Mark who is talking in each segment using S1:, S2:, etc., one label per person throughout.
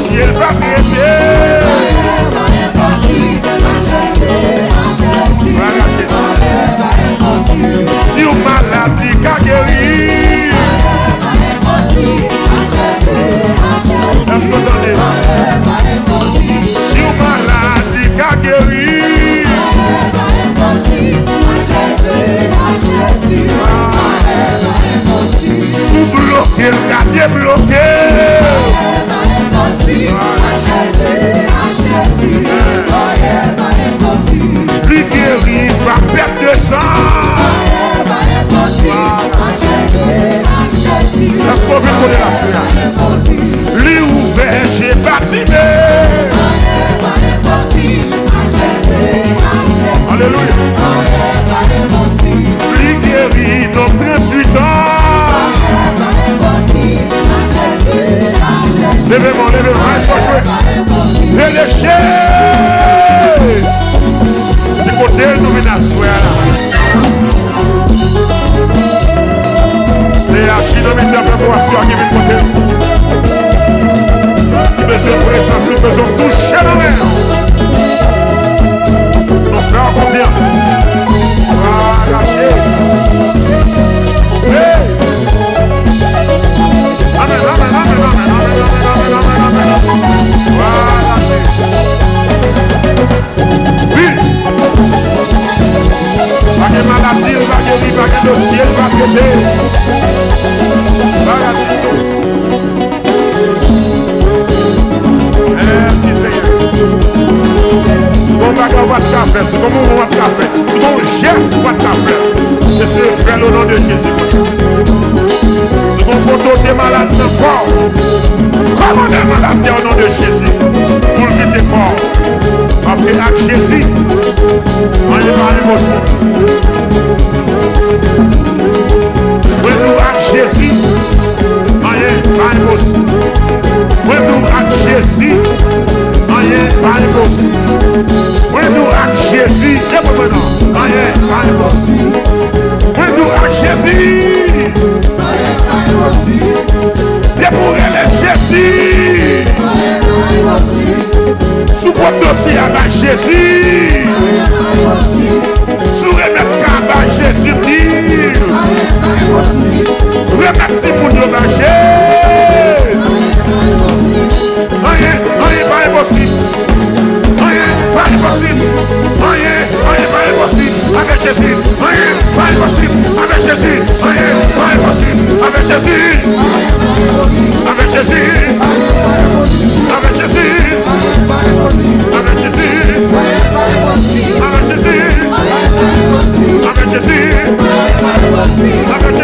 S1: dossier va traiter. Si on maladie qu'a guéri, est-ce que vous entendez? Si on maladie qu'a guéri, sous bloqué, le cas débloqué. Lui guérit, va perdre de sang. Est-ce qu'on veut connaître la suite? Lui ouvert, j'ai bâtimé. Alléluia. Lui guérit, nos 38 ans. Levez-moi, sois joué. Et les chaises. C'est côté nous venons à soir. C'est Achille de mettre la préparation qui vient côté. Qui besoin de présence, besoin de toucher la mer. Nous faisons confiance. Voilà, chaise. Hey. Amen, amen, amen, amen, amen, amen, amen, amen, amen. Voilà, chaise. Oui. Pas de maladie, pas de vie, pas de dossier, pas de traiter. Merci Seigneur. C'est comme un va de café, c'est comme un va de café, c'est comme un geste va de café. C'est ce frère au nom de Jésus. C'est comme photo des malades de corps. Comment des maladies au nom de Jésus pour quitter fort. Parce que avec Jésus, on est dans l'émotion. Nous avec Jésus, on est dans l'émotion. Nous avec Jésus, on est dans l'émotion. Nous avec Jésus, et maintenant, on est dans l'émotion. Nous avec Jésus, et pour elle Jésus. Sous votre dossier avec Jésus. Sous remettre avec Jésus. Remettre si vous nous mangez. Rien, pas impossible. Rien, pas impossible. Rien, pas impossible. Avec Jésus. Rien, pas impossible. Avec Jésus. Rien, pas impossible. Avec Jésus. Avec Jésus. Avec Jésus. Avec Jésus. Avec Jésus. Avec Jésus. Avec Jésus. Avec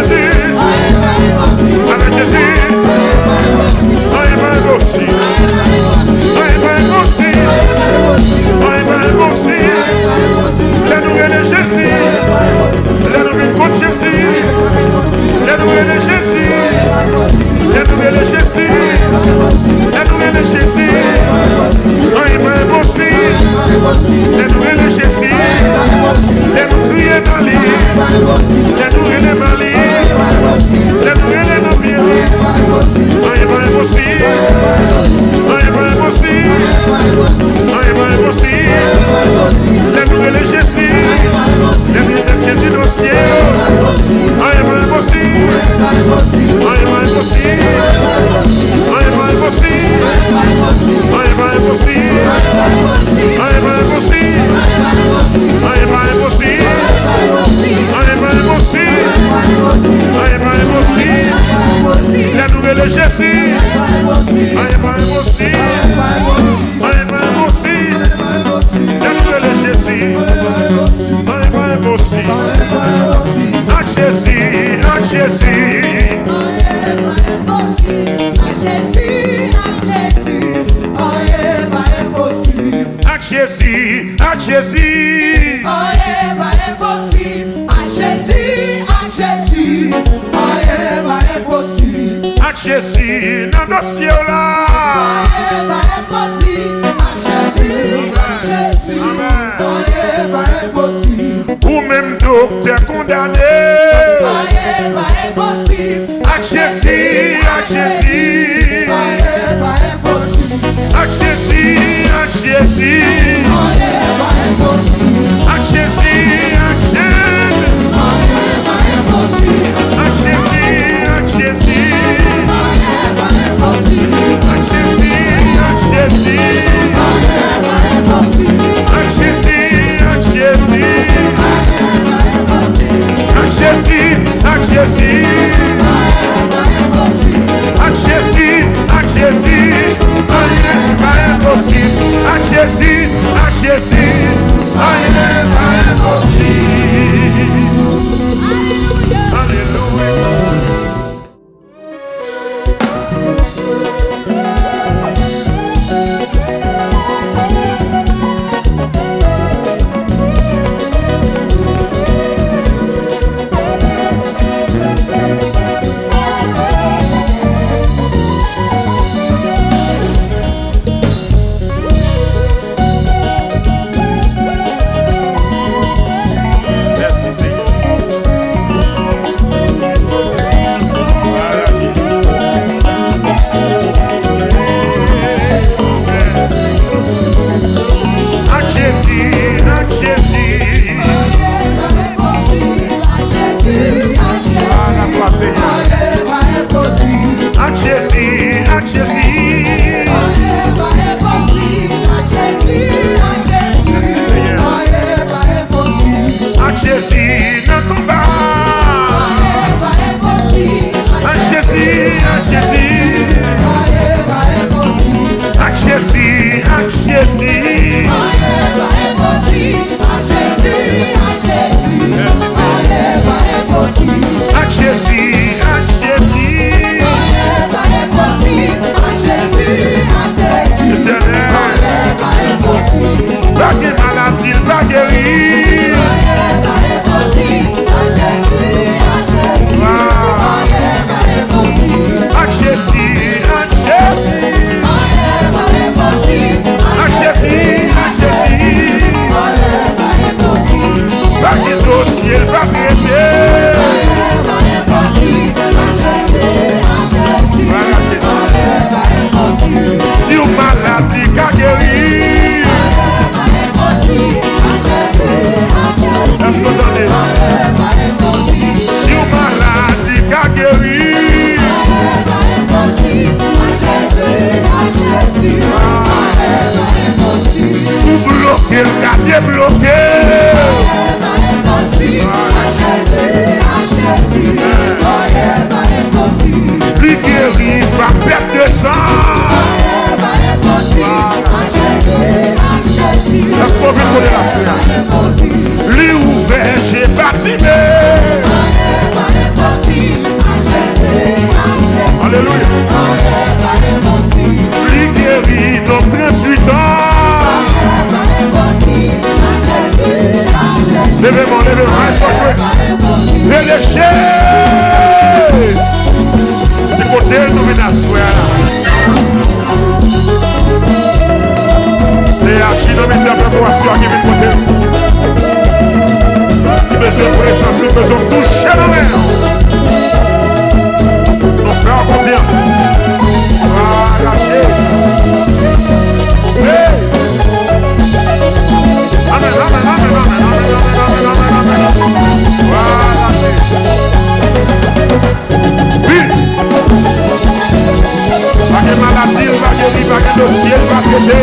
S1: Jésus. Jésus, à Jésus.
S2: Aïe, pas impossible. À Jésus, aïe, pas impossible.
S1: À Jésus, dans nos cieux là.
S2: Aïe, pas impossible. À Jésus, aïe, pas impossible.
S1: Ou même docteur condamné.
S2: Aïe, pas impossible.
S1: À Jésus,
S2: aïe, pas impossible.
S1: léger. C'est côté nous venons asseoir. C'est Archie nous mettons un peu pour asseoir qui vient côté. Qui besoin de présence, qui besoin de toucher dans l'air. Nous faisons confiance. Voilà, Jésus. Hey. Amen, amen, amen, amen, amen, amen, amen, amen, amen. Voilà, Jésus. Oui. Pas de maladie, pas de vie, pas de dossier, pas de traité.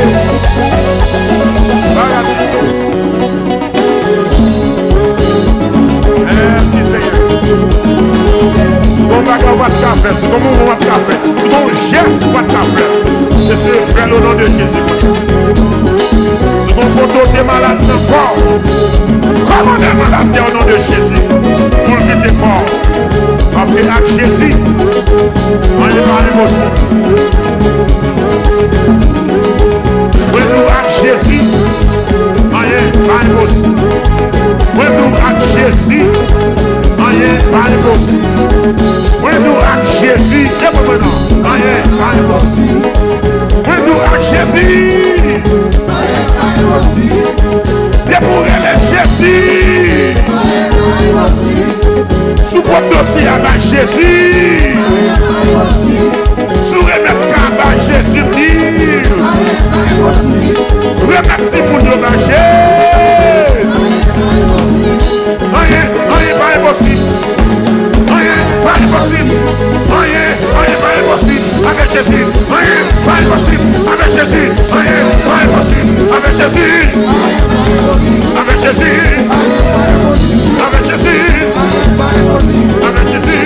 S1: Voilà, Jésus. Merci, Seigneur. C'est bon bagage pas de café, c'est bon moment pas de café, c'est bon geste pas de café. C'est ce frère au nom de Jésus. C'est bon photo t'es malade de corps. Comment t'es malade au nom de Jésus? Pour le quitter fort. Parce que avec Jésus, on est dans l'émotion. Oui, nous avec Jésus, on est dans l'émotion. Oui, nous avec Jésus, on est dans l'émotion. Oui, nous avec Jésus, et pour maintenant, on est dans l'émotion. Oui, nous avec Jésus, et pour elle Jésus. Sous votre dossier avec Jésus. Sous remettre à Jésus dire. Remettre si pour nous avec Jésus. Rien, pas impossible. Rien, pas impossible. Rien, pas impossible. Avec Jésus. Rien, pas impossible. Avec Jésus. Rien, pas impossible. Avec Jésus. Avec Jésus. Avec Jésus. Avec Jésus.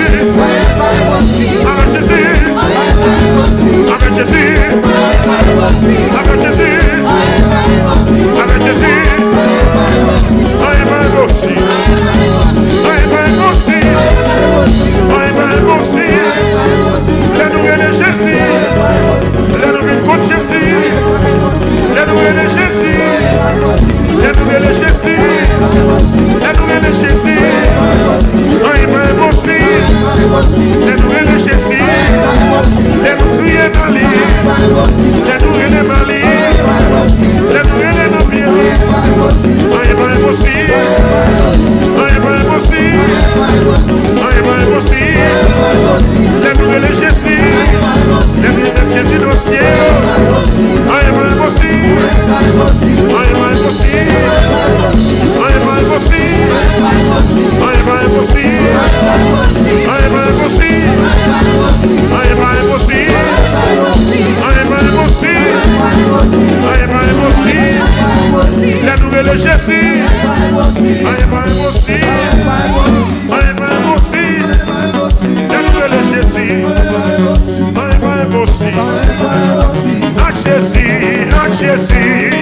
S1: Avec Jésus. Avec Jésus. Avec Jésus. Avec Jésus. Rien pas impossible. Rien pas impossible. Rien pas impossible. La nouvelle est Jésus. La nouvelle contre Jésus. La nouvelle est Jésus. La nouvelle est Jésus. La nouvelle est Jésus. Rien pas impossible. La nouvelle est Jésus. La nouvelle est Malie. La nouvelle est Malie. La nouvelle est Nobier. Rien pas impossible. Rien pas impossible. Rien pas impossible. La nouvelle est Jésus. La nouvelle est Jésus dans le ciel. Rien pas impossible. Rien pas impossible. Rien pas impossible. Rien pas impossible. Rien pas impossible. Rien pas impossible. Rien pas impossible. Rien pas impossible. La nouvelle est Jésus. Rien pas impossible. Rien pas impossible. La nouvelle est Jésus. Rien pas impossible. Avec Jésus, avec Jésus.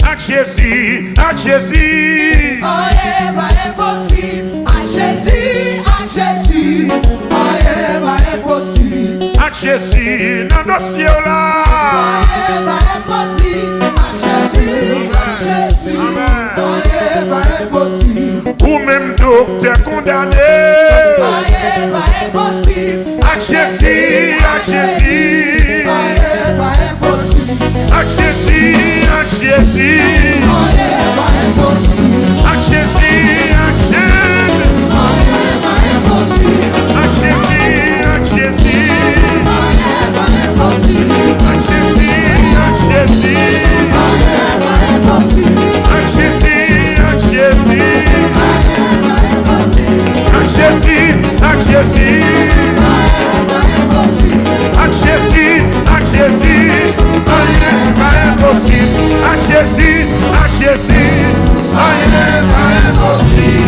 S1: Avec Jésus, avec Jésus. Avec Jésus, dans nos cieux là. Ou même docteur condamné. Avec Jésus, avec Jésus. Avec Jésus, avec Jésus. Avec Jésus, avec Jésus. Avec Jésus, avec Jésus. Avec Jésus, avec Jésus. Avec Jésus, avec Jésus. Avec Jésus, avec Jésus. Avec Jésus, avec Jésus. Rien pas impossible. Avec Jésus, avec Jésus. Rien pas impossible.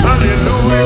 S1: Alléluia.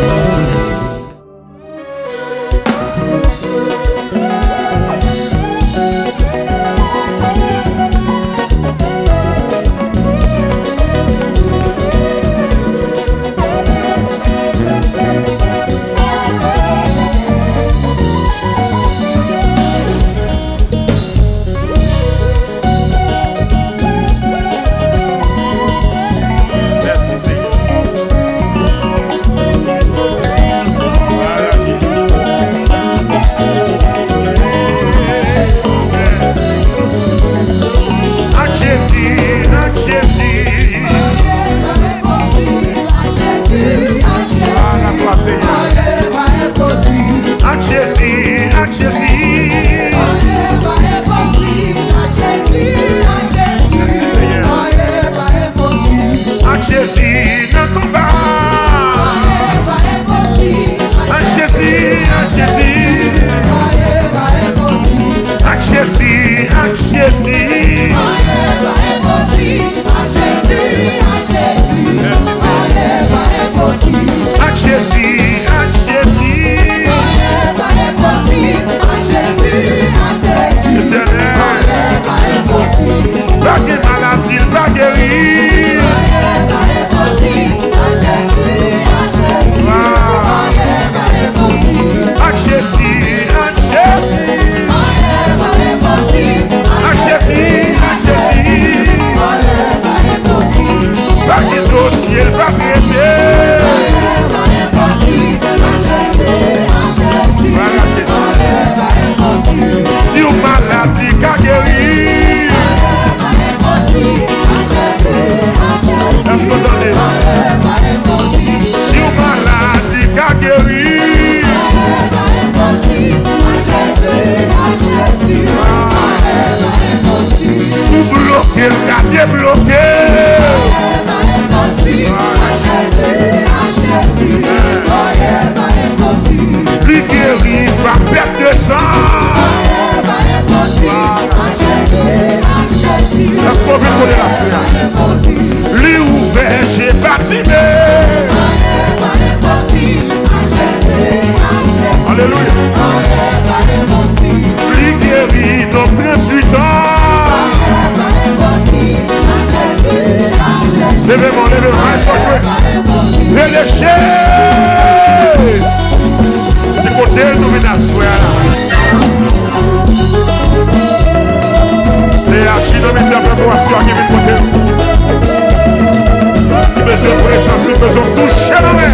S1: marcher dans l'air.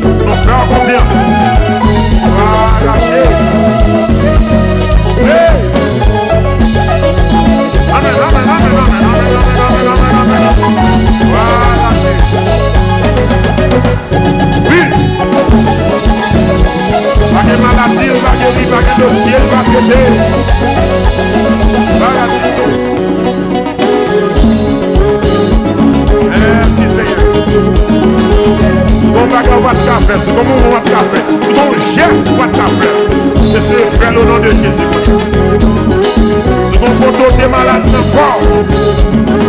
S1: Nous faisons confiance. Voilà, Jésus. Hey. Amen, amen, amen, amen, amen, amen, amen, amen, amen. Voilà, Jésus. Oui. Pas de maladie, pas de vie, pas de dossier, pas de traité. Voilà, Jésus. Merci Seigneur. Si on va avoir de café, si on va avoir de café, si on geste pas de café, c'est ce frère au nom de Jésus. Si on photo des malades de corps,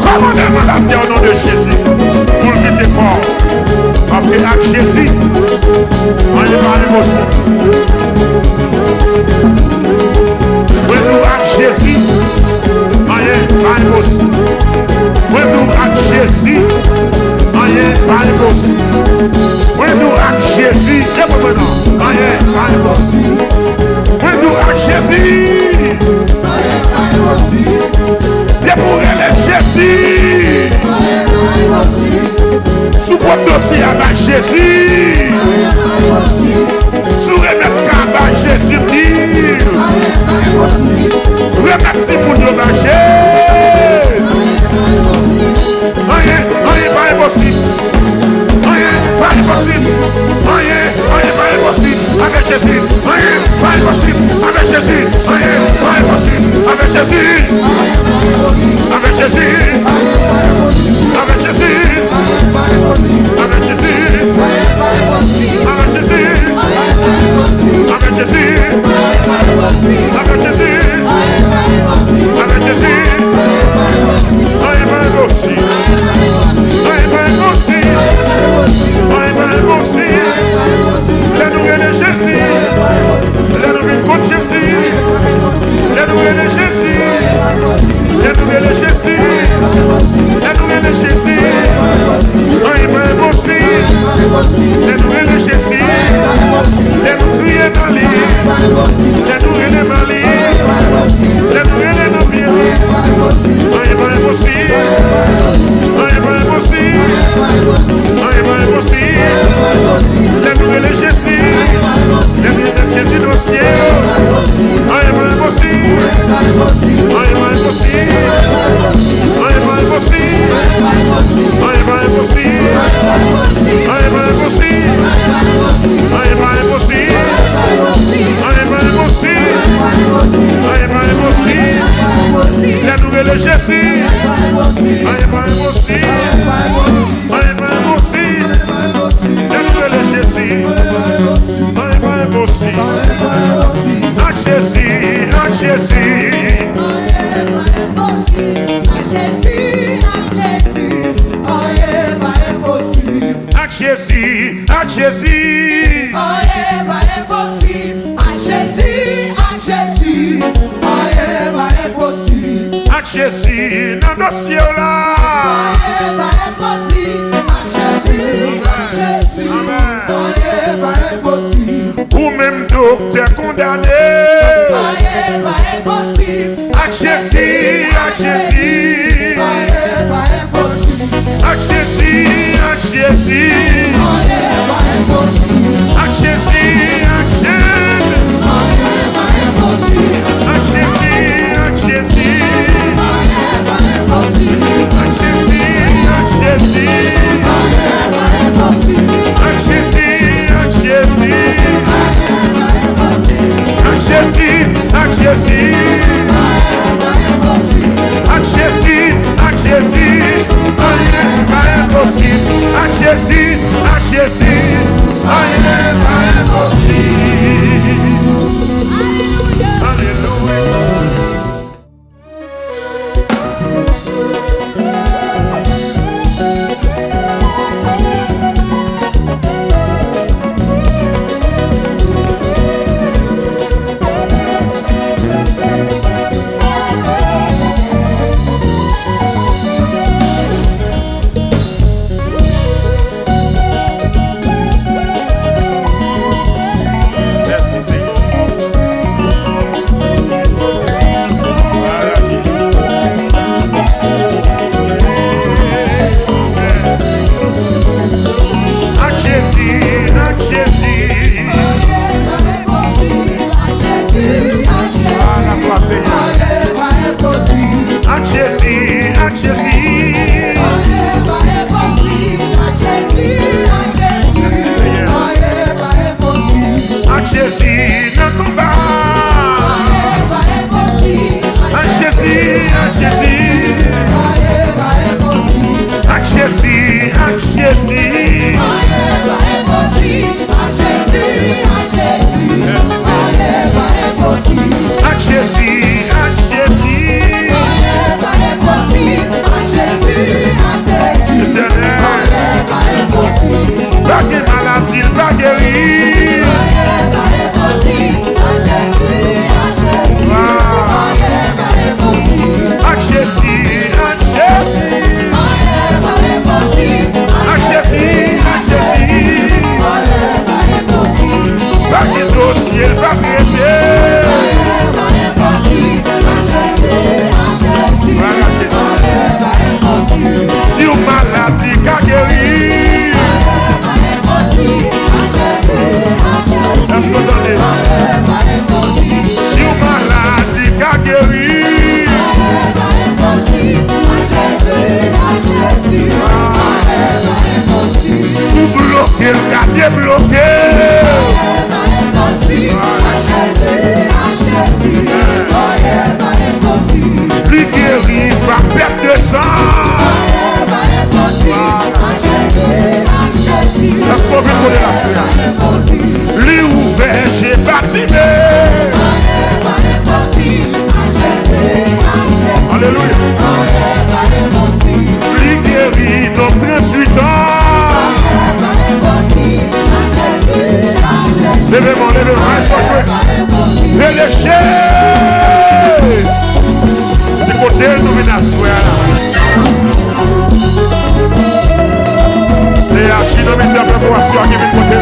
S1: comment des maladies au nom de Jésus, pour le quitter corps. Parce que avec Jésus, on est pas impossible. When nous avec Jésus, on est pas impossible. When nous avec Jésus, rien pas impossible. When nous avec Jésus, réponds maintenant, rien pas impossible. When nous avec Jésus, rien pas impossible. Dépouiller les Jésus, rien pas impossible. Sous votre dossier avec Jésus, rien pas impossible. Sous remettre avec Jésus, rien pas impossible. Remettre si pour nous avec Jésus. Rien pas impossible. Rien pas impossible. Rien pas impossible. Avec Jésus. Rien pas impossible. Avec Jésus. Rien pas impossible. Avec Jésus. Avec Jésus. Avec Jésus. Avec Jésus. Avec Jésus. Avec Jésus. Avec Jésus. Avec Jésus. Rien pas impossible. Let nous Jésus. Let nous contre Jésus. Let nous Jésus. Let nous Jésus. Let nous Jésus. Rien pas impossible. Let nous Jésus. Let nous crier dans l'île. Let nous les malins. Let nous les bien. Rien pas impossible. Rien pas impossible. Rien pas impossible. Let nous Jésus. Let nous Jésus dans le ciel. Rien pas impossible. Rien pas impossible. Rien pas impossible. Rien pas impossible. Rien pas impossible. Rien pas impossible. Rien pas impossible. Rien pas impossible. Let nous Jésus. Rien pas impossible. Rien pas impossible. Let nous Jésus. Rien pas impossible. Avec Jésus, avec Jésus. Avec Jésus, avec Jésus.
S2: Rien pas impossible. Avec Jésus, avec Jésus. Rien pas impossible.
S1: Avec Jésus, dans nos cieux là.
S2: Rien pas impossible. Avec Jésus, avec Jésus. Rien pas impossible.
S1: Ou même docteur condamné.
S2: Rien pas impossible.
S1: Avec Jésus, avec Jésus.
S2: Rien pas impossible.
S1: Avec Jésus, avec Jésus.
S2: Rien pas impossible.
S1: Avec Jésus, avec Jésus.
S2: Rien pas impossible.
S1: Avec Jésus, avec Jésus.
S2: Rien pas impossible.
S1: Avec Jésus, avec Jésus.
S2: Rien pas impossible.
S1: Avec Jésus, avec Jésus. Avec Jésus, avec Jésus. Avec Jésus, avec Jésus. Rien pas impossible. Avec Jésus, avec Jésus. Rien pas impossible. Alléluia. débloqué. Lui guérit, va perdre de sang. Est-ce qu'on veut connaître la suite? Lui ouvert, j'ai bâtimé. Alléluia. Lui guérit, nos 38 ans. Levez-moi, levez-moi, sois joué. Et les chaises. C'est côté nous venons à souhait là. C'est Achille, nous mettons un peu pour assurer qui vient côté.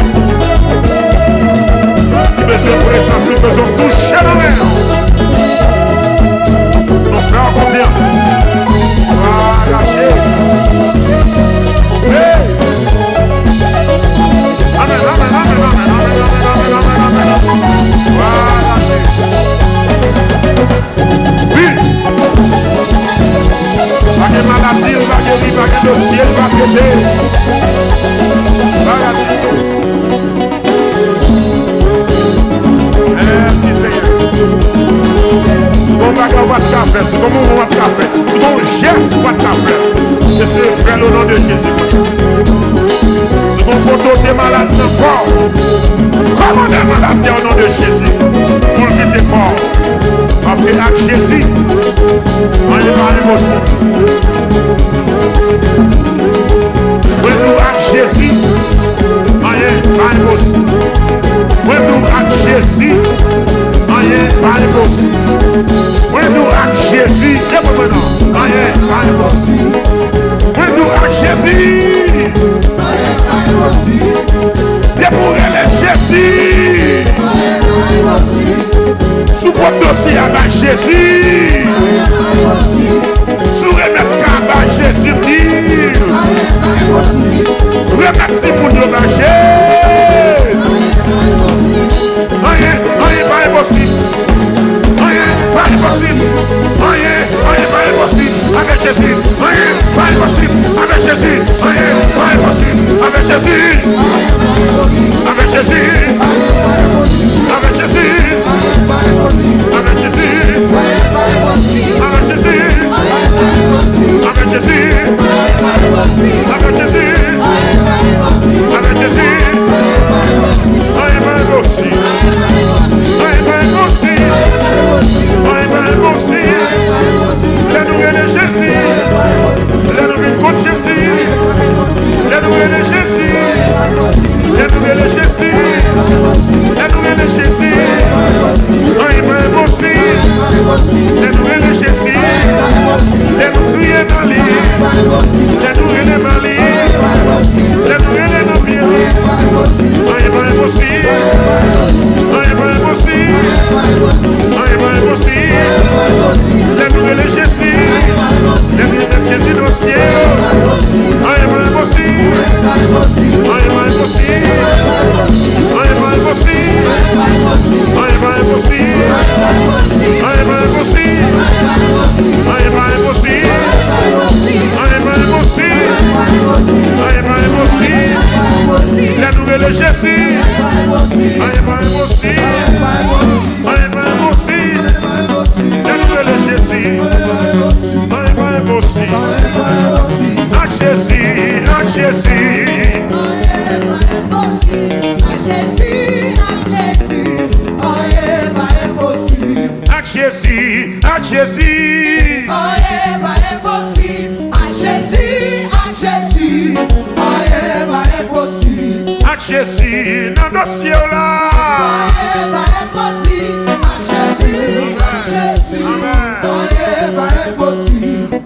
S1: Qui besoin de présence, besoin de toucher la main. Nous faisons confiance. Voilà, chaise. Hey. Amen, amen, amen, amen, amen, amen, amen, amen, amen. Voilà, chaise. Oui. Pas de maladie, pas de vie, pas de dossier, pas de dé. Merci Seigneur. C'est comme un café, c'est comme un café, c'est comme un geste de café. C'est ce frère au nom de Jésus. C'est comme photo de malade de corps. Comment des maladies au nom de Jésus pour quitter corps. Parce que avec Jésus, on est dans l'émotion. Nous avec Jésus, on est dans l'émotion. Nous avec Jésus, on est dans l'émotion. Nous avec Jésus, et maintenant, on est dans l'émotion. Nous avec Jésus, et pour elle Jésus. Sous votre dossier avec Jésus. Sous remettre avec Jésus. Remettre si vous nous mangez. Rien, pas impossible. Rien, pas impossible. Rien, pas impossible. Avec Jésus. Rien, pas impossible. Avec Jésus. Rien, pas impossible. Avec Jésus. Avec Jésus. Avec Jésus. Avec Jésus. Avec Jésus. Avec Jésus. Avec Jésus. Avec Jésus. La nouvelle Jésus. La nouvelle contre Jésus. La nouvelle Jésus. La nouvelle Jésus. La nouvelle Jésus. La nouvelle Jésus. La nouvelle Mali. La nouvelle Mali. La nouvelle Namibie. La nouvelle Jésus. La nouvelle Jésus dans le ciel. La nouvelle Jésus. Jésus, à Jésus. À Jésus, dans nos cieux là.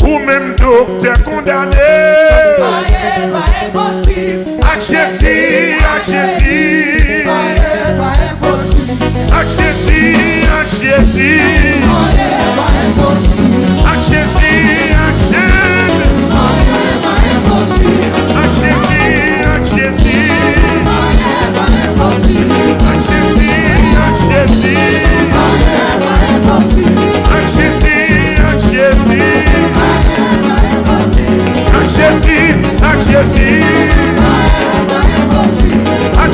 S1: Ou même docteur condamné. À Jésus, à Jésus. À Jésus, à Jésus. À Jésus, à Jésus. À Jésus, à Jésus. À Jésus, à Jésus. À Jésus, à Jésus. À Jésus, à Jésus. À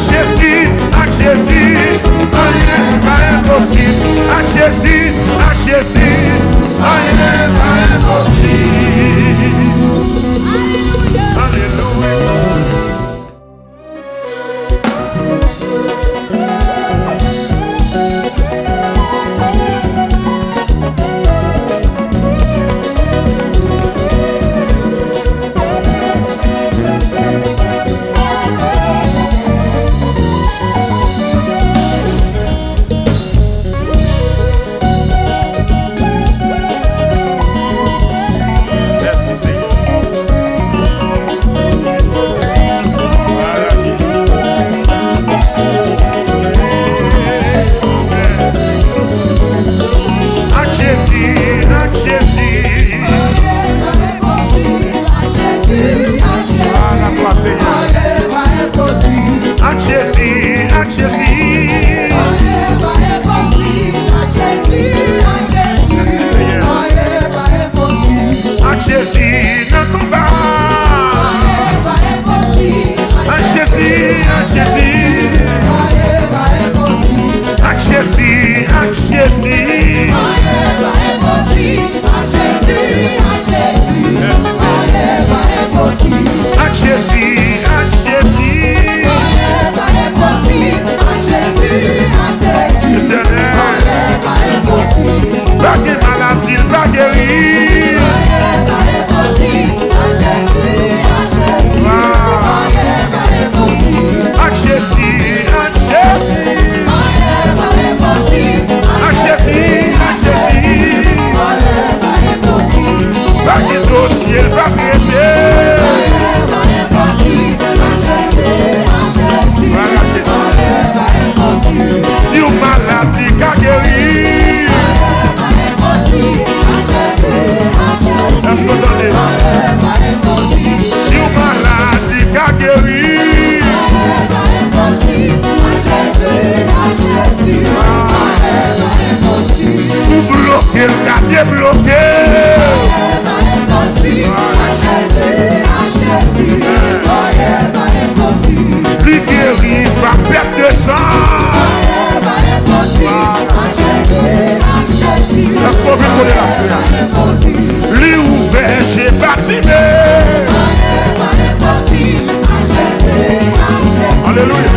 S1: guéri. Sous bloqué, le cas débloqué. Lui guéri, va perdre de sang. Est-ce qu'on veut connaître la suite? Lui ouvert, j'ai bâtimé. Alléluia.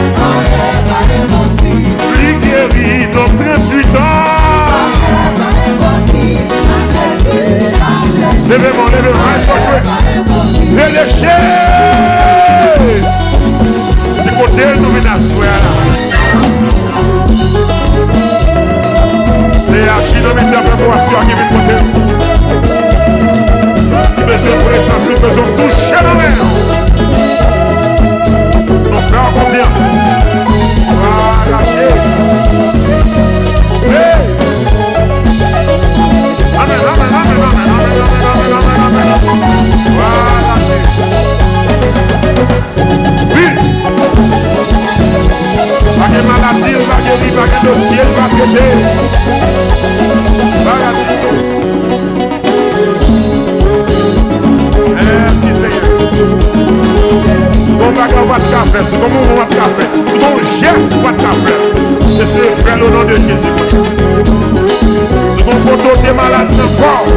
S1: Lui guéri dans 38 ans. Levez-moi, levez-moi, sois joué. Et les chaises. C'est côté nous venons à soir. C'est archi-nommé d'interprétation qui vient côté. Qui besoin de présence, qui besoin de toucher la mer. Nos frères en confiance. Voilà, chaise. Hey! Amen, amen, amen, amen, amen, amen, amen, amen, amen. Voilà, chaise. Oui! Pas de maladie, pas de vie, pas de dossier, pas de traité. Merci Seigneur. C'est comme la boîte de café, c'est comme mon boîte de café, c'est comme un geste boîte de café. C'est ce frère au nom de Jésus. C'est comme photo des malades de corps.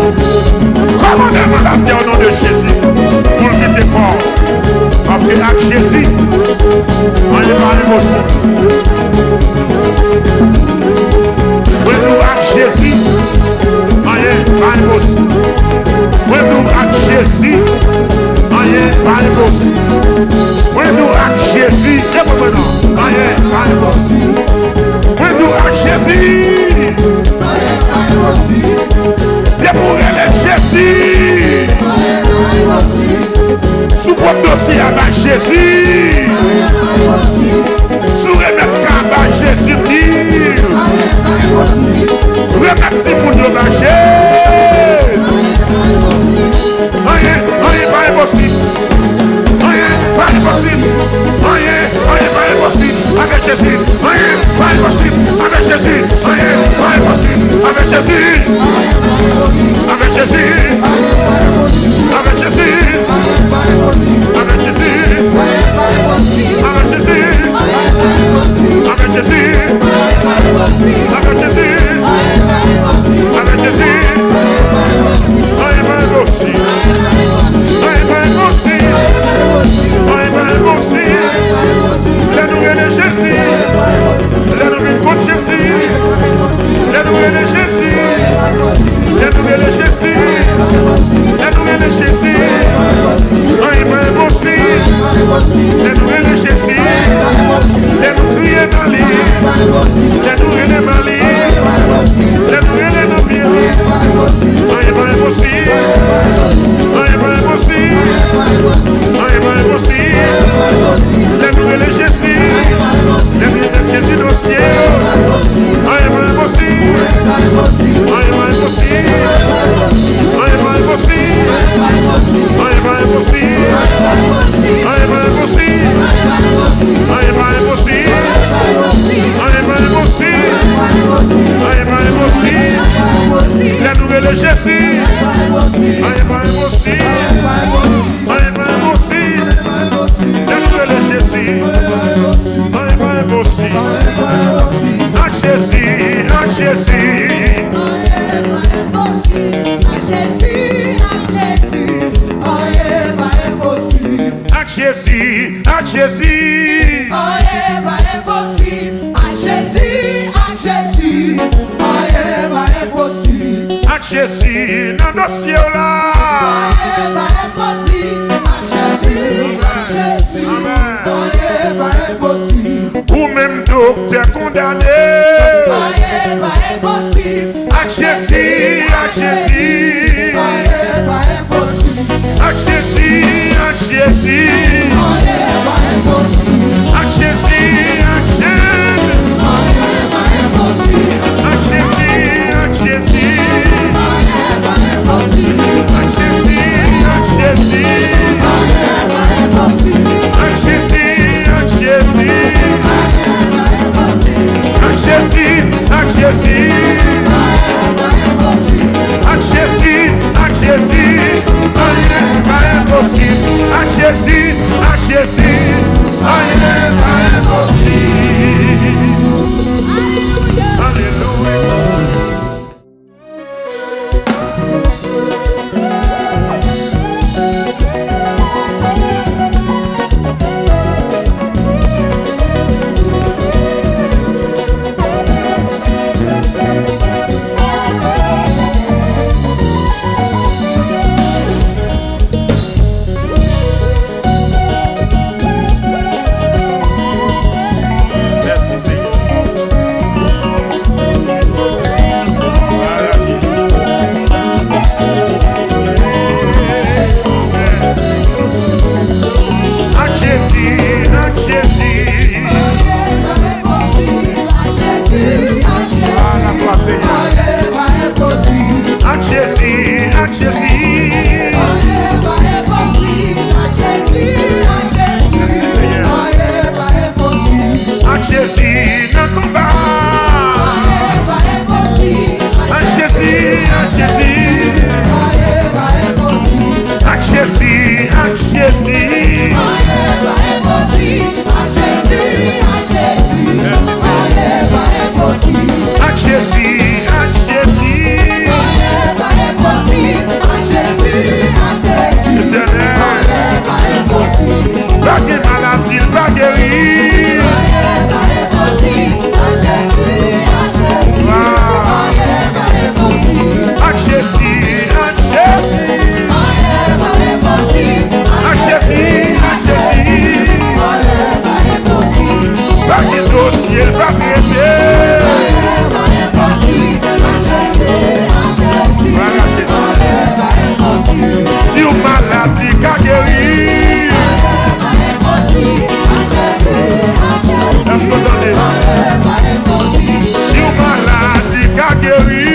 S1: Comment des malades au nom de Jésus? Pour le quitter corps. Parce que avec Jésus, on est pas impossible. Oui, nous avec Jésus, on est pas impossible. Oui, nous avec Jésus, on est pas impossible. Oui, nous avec Jésus, et maintenant, on est pas impossible. Oui, nous avec Jésus, dépouiller les Jésus. Sous votre dossier avec Jésus. Sous remettre à Jésus dire. Remettre si pour nous avec Jésus. Rien, pas impossible. Rien, pas impossible. Rien, pas impossible. Avec Jésus. Rien, pas impossible. Avec Jésus. Rien, pas impossible. Avec Jésus. Avec Jésus. Avec Jésus. Avec Jésus. Avec Jésus. Avec Jésus. Avec Jésus. Avec Jésus. Rien pas impossible. Rien pas impossible. Rien pas impossible. La nouvelle est Jésus. La nouvelle contre Jésus. La nouvelle est Jésus. La nouvelle est Jésus. La nouvelle est Jésus. Rien pas impossible. La nouvelle est Jésus. La nouvelle est Mali. La nouvelle est Mali. La nouvelle est Nobia. Rien pas impossible. Rien pas impossible. Rien pas impossible. La nouvelle est Jésus. La nouvelle est Jésus dans le ciel. Rien pas impossible. Rien pas impossible. Rien pas impossible. Rien pas impossible. Rien pas impossible. Rien pas impossible. Rien pas impossible. Rien pas impossible. La nouvelle est Jésus. Rien pas impossible. Rien pas impossible. La nouvelle est Jésus. Rien pas impossible. Avec Jésus, avec Jésus. Avec Jésus, avec Jésus. Avec Jésus, dans nos cieux là. Ou même docteur condamné. Avec Jésus, avec Jésus. Avec Jésus, avec Jésus. Avec Jésus, avec Jésus. Avec Jésus, avec Jésus. Avec Jésus, avec Jésus. Avec rien pas impossible. Alléluia. Merci Seigneur. Voilà Jésus. À Jésus, à Jésus. À la gloire Seigneur. À Jésus, à Jésus. Merci Seigneur. À Jésus, dans le combat. À Jésus, à Jésus. À Jésus, à Jésus. À Jésus, à Jésus. Éternel. Pas de maladie, pas guéri. À Jésus, à Jésus. À Jésus, à Jésus. Pas de dossier, pas traité. Voilà Jésus. Si vous maladie, qu'a guéri. Est-ce que vous entendez? Si vous maladie, qu'a guéri.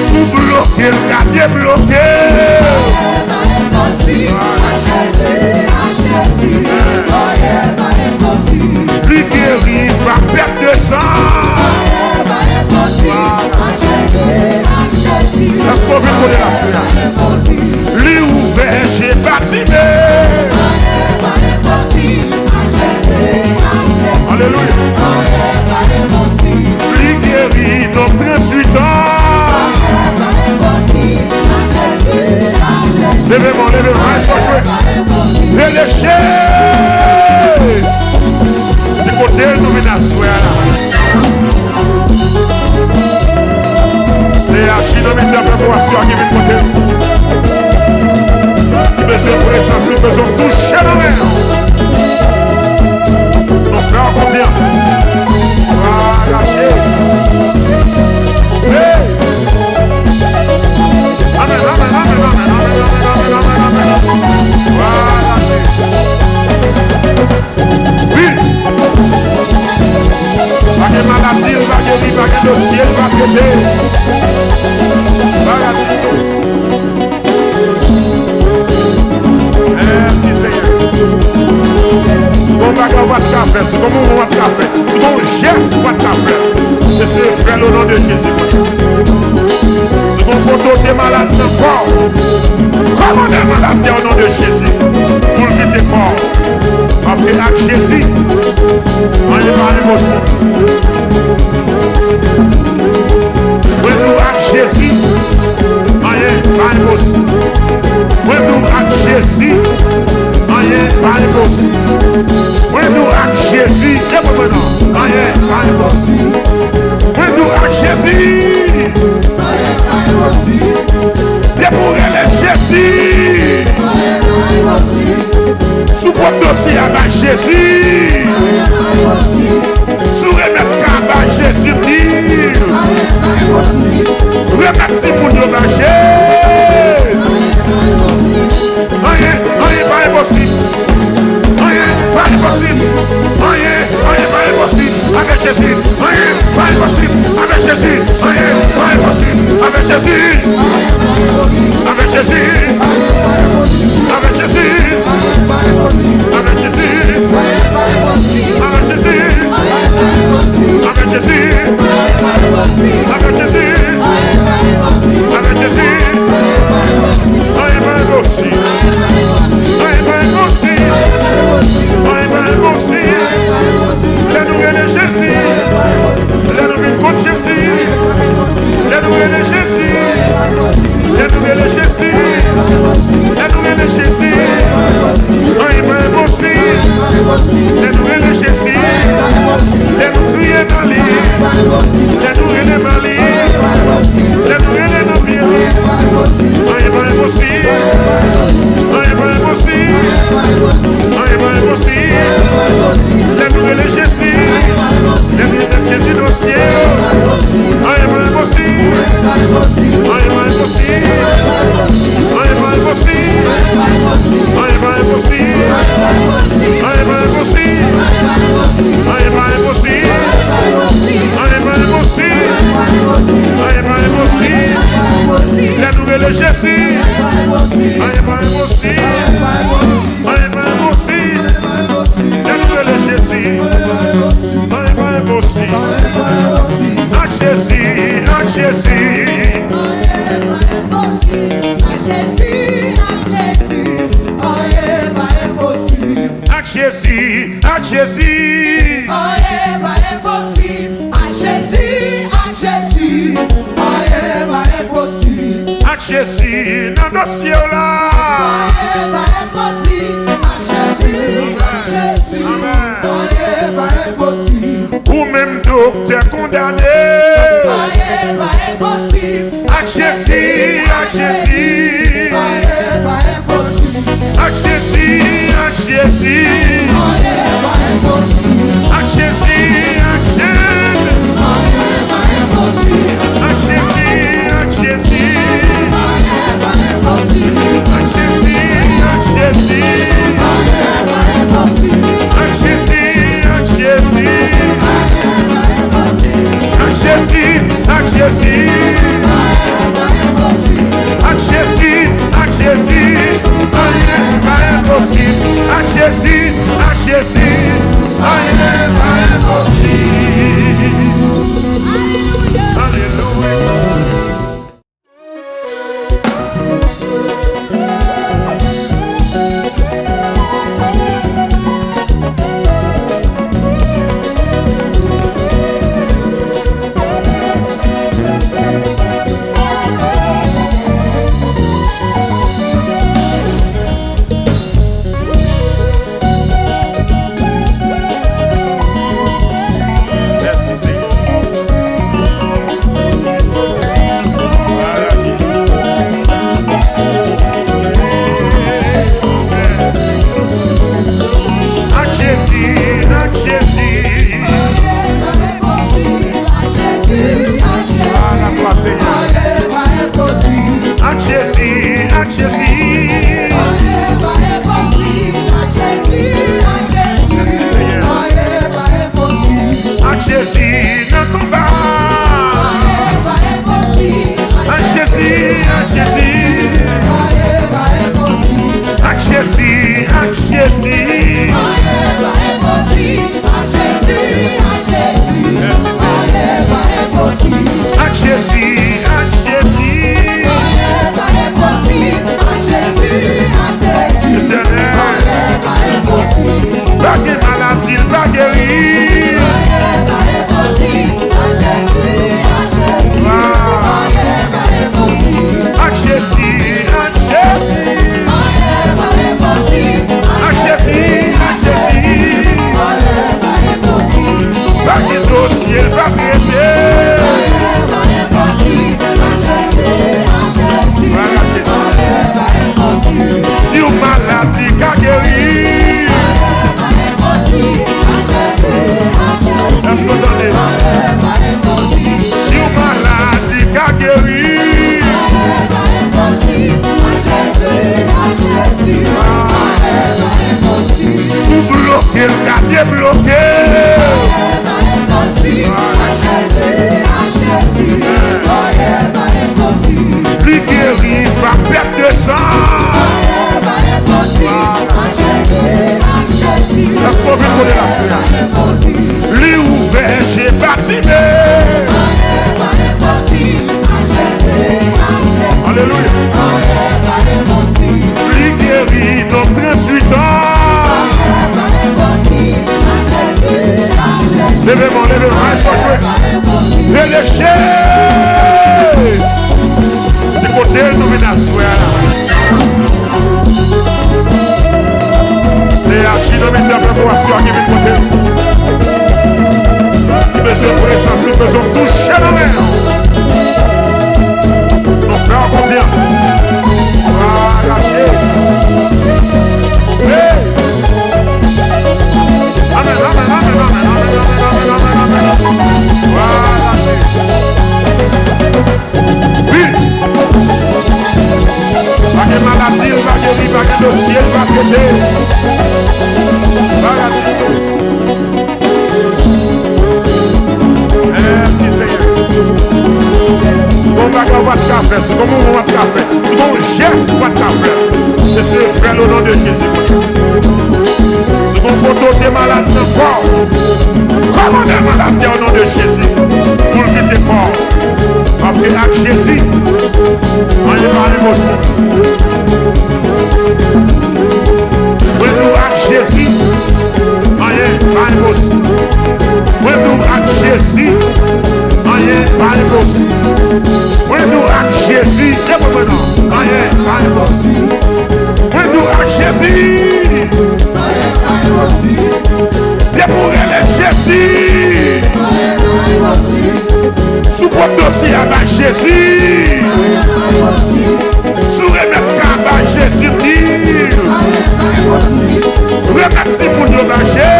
S1: Sous bloqué, le cas débloqué. Lui guérit, va perdre de sang. Est-ce qu'on veut connaître la suite? Lui ouvert, j'ai baptisé. Alléluia. Lui guérit, nos 38 ans. Levez-moi, levez-moi, sois joué. Relâchez. C'est côté nous venons à c'est Archinomi de préparation qui vient côté. Qui besoin de présence, qui besoin de toucher la main. Nous faisons confiance. Voilà, hey. Amen, amen, amen, amen, amen, amen, amen, amen. Voilà, oui. Pas de maladie, pas de vie, pas de dossier, pas de traité. Merci Seigneur. Si vous avez votre café, si vous avez votre café, si vous avez un geste votre café, c'est ce frère au nom de Jésus. Si vous avez des malades de corps, commandez la maladie au nom de Jésus. Pour le quitter corps. Parce que avec Jésus, on est dans l'émotion. Avec Jésus, on est dans l'émotion. Avec Jésus, on est dans l'émotion. Avec Jésus, on est dans l'émotion. Avec Jésus, débourrez les Jésus. Sous votre dossier avec Jésus. Sous remettre à Jésus dire. Remettre si pour nous avec Jésus. Rien pas impossible. Rien pas impossible. Rien pas impossible. Avec Jésus. Rien pas impossible. Avec Jésus. Rien pas impossible. Avec Jésus. Avec Jésus. Avec Jésus. Avec Jésus. Avec Jésus. Les nous les Jésus. Les nous crier dans l'île. Les nous les Mali. Les nous les Nambier. Rien pas impossible. Rien pas impossible. Rien pas impossible. Les nous les Jésus. Les nous les Jésus dans le ciel. Rien pas impossible. Rien pas impossible. Rien pas impossible. Rien pas impossible. Rien pas impossible. Rien pas impossible. Rien pas impossible. Rien pas impossible. La nouvelle Jésus. Rien pas impossible. Rien pas impossible. La nouvelle Jésus. Rien pas impossible. À Jésus, à Jésus. Jésus, à Jésus.
S2: Oh, pas impossible. À Jésus, à Jésus. Oh, pas impossible.
S1: À Jésus, dans nos cieux là.
S2: Oh, pas impossible. À Jésus, à Jésus. Oh, pas impossible.
S1: Ou même docteur condamné.
S2: Oh, pas impossible.
S1: À Jésus, à Jésus.
S2: Oh, pas impossible.
S1: À Jésus, à Jésus. À Jésus, à Jésus. À Jésus, à Jésus. À Jésus, à Jésus. À Jésus, à Jésus. À Jésus, à Jésus. À Jésus, à Jésus. Rien pas impossible. À Jésus, à Jésus. Rien pas impossible. Alléluia. faisons toucher nos mains. Nous faisons confiance. Voilà Jésus. Hey. Amen, amen, amen, amen, amen, amen, amen, amen, amen. Voilà Jésus. Oui. Pas de maladie, pas de vie, pas de dossier, pas de traité. Voilà Jésus. Merci Seigneur. Souvent on va de café, souvent on va de café, souvent on geste pas de café. C'est ce frère au nom de Jésus. Souvent on peut malade de corps. Comment des maladies au nom de Jésus pour quitter corps. Parce que avec Jésus, on est pas aussi. Oui, nous avec Jésus, on est pas aussi. Oui, nous avec Jésus, on est pas aussi. Oui, nous avec Jésus, et maintenant, on est pas aussi. Oui, nous avec Jésus, on est pas aussi. Et pour elle, Jésus, sous votre dossier avec Jésus, sous remettre avec Jésus, remettre si vous nous mangez.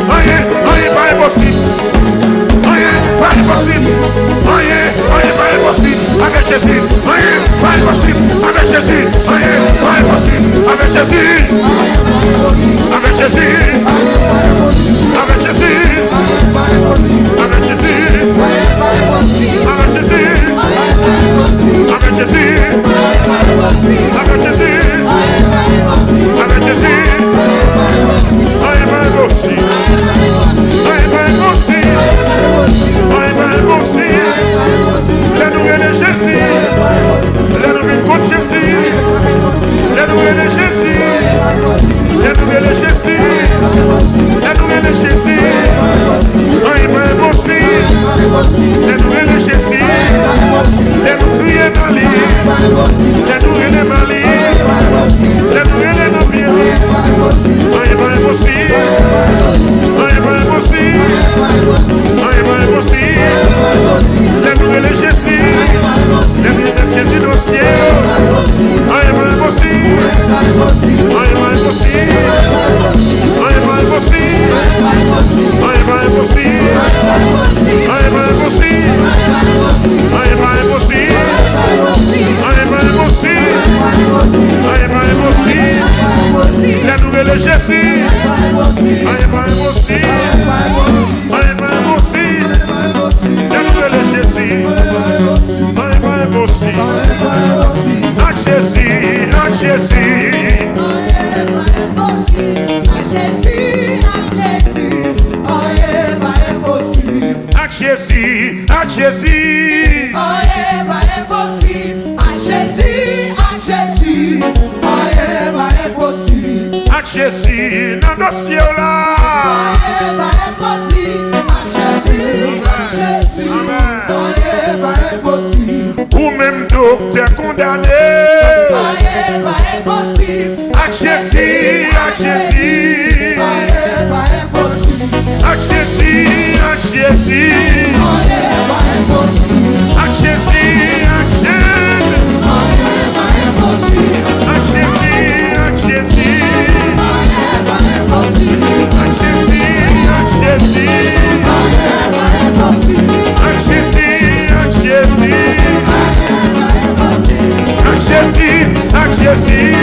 S1: Rien pas impossible. Rien pas impossible. Rien pas impossible avec Jésus. Rien pas impossible avec Jésus. Rien pas impossible avec Jésus. Avec Jésus. Avec Jésus. Avec Jésus. Avec Jésus. Avec Jésus. Avec Jésus. Avec Jésus. Rien pas impossible. Rien pas impossible. Rien pas impossible. La nouvelle est Jésus. La nouvelle contre Jésus. La nouvelle est Jésus. La nouvelle est Jésus. La nouvelle est Jésus. Rien pas impossible. La nouvelle est Jésus. La nouvelle est Mali. La nouvelle est Mali. La nouvelle est Namibie. Rien pas impossible. Rien pas impossible. Rien pas impossible. La nouvelle est Jésus. La nouvelle est Jésus dans le ciel. Rien pas impossible. Rien pas impossible. Rien pas impossible. Rien pas impossible. Rien pas impossible. Rien pas impossible. Rien pas impossible. Rien pas impossible. La nouvelle est Jésus. Rien pas impossible. Rien pas impossible. La nouvelle est Jésus. Rien pas impossible. Avec Jésus, avec Jésus. Avec Jésus, avec Jésus. Avec Jésus, dans nos cieux là. Ou même docteur condamné. Avec Jésus, avec Jésus. Avec Jésus, avec Jésus. Avec Jésus, avec Jésus. Avec Jésus, avec Jésus. Avec Jésus, avec Jésus. Avec Jésus, avec Jésus. Avec Jésus, avec Jésus.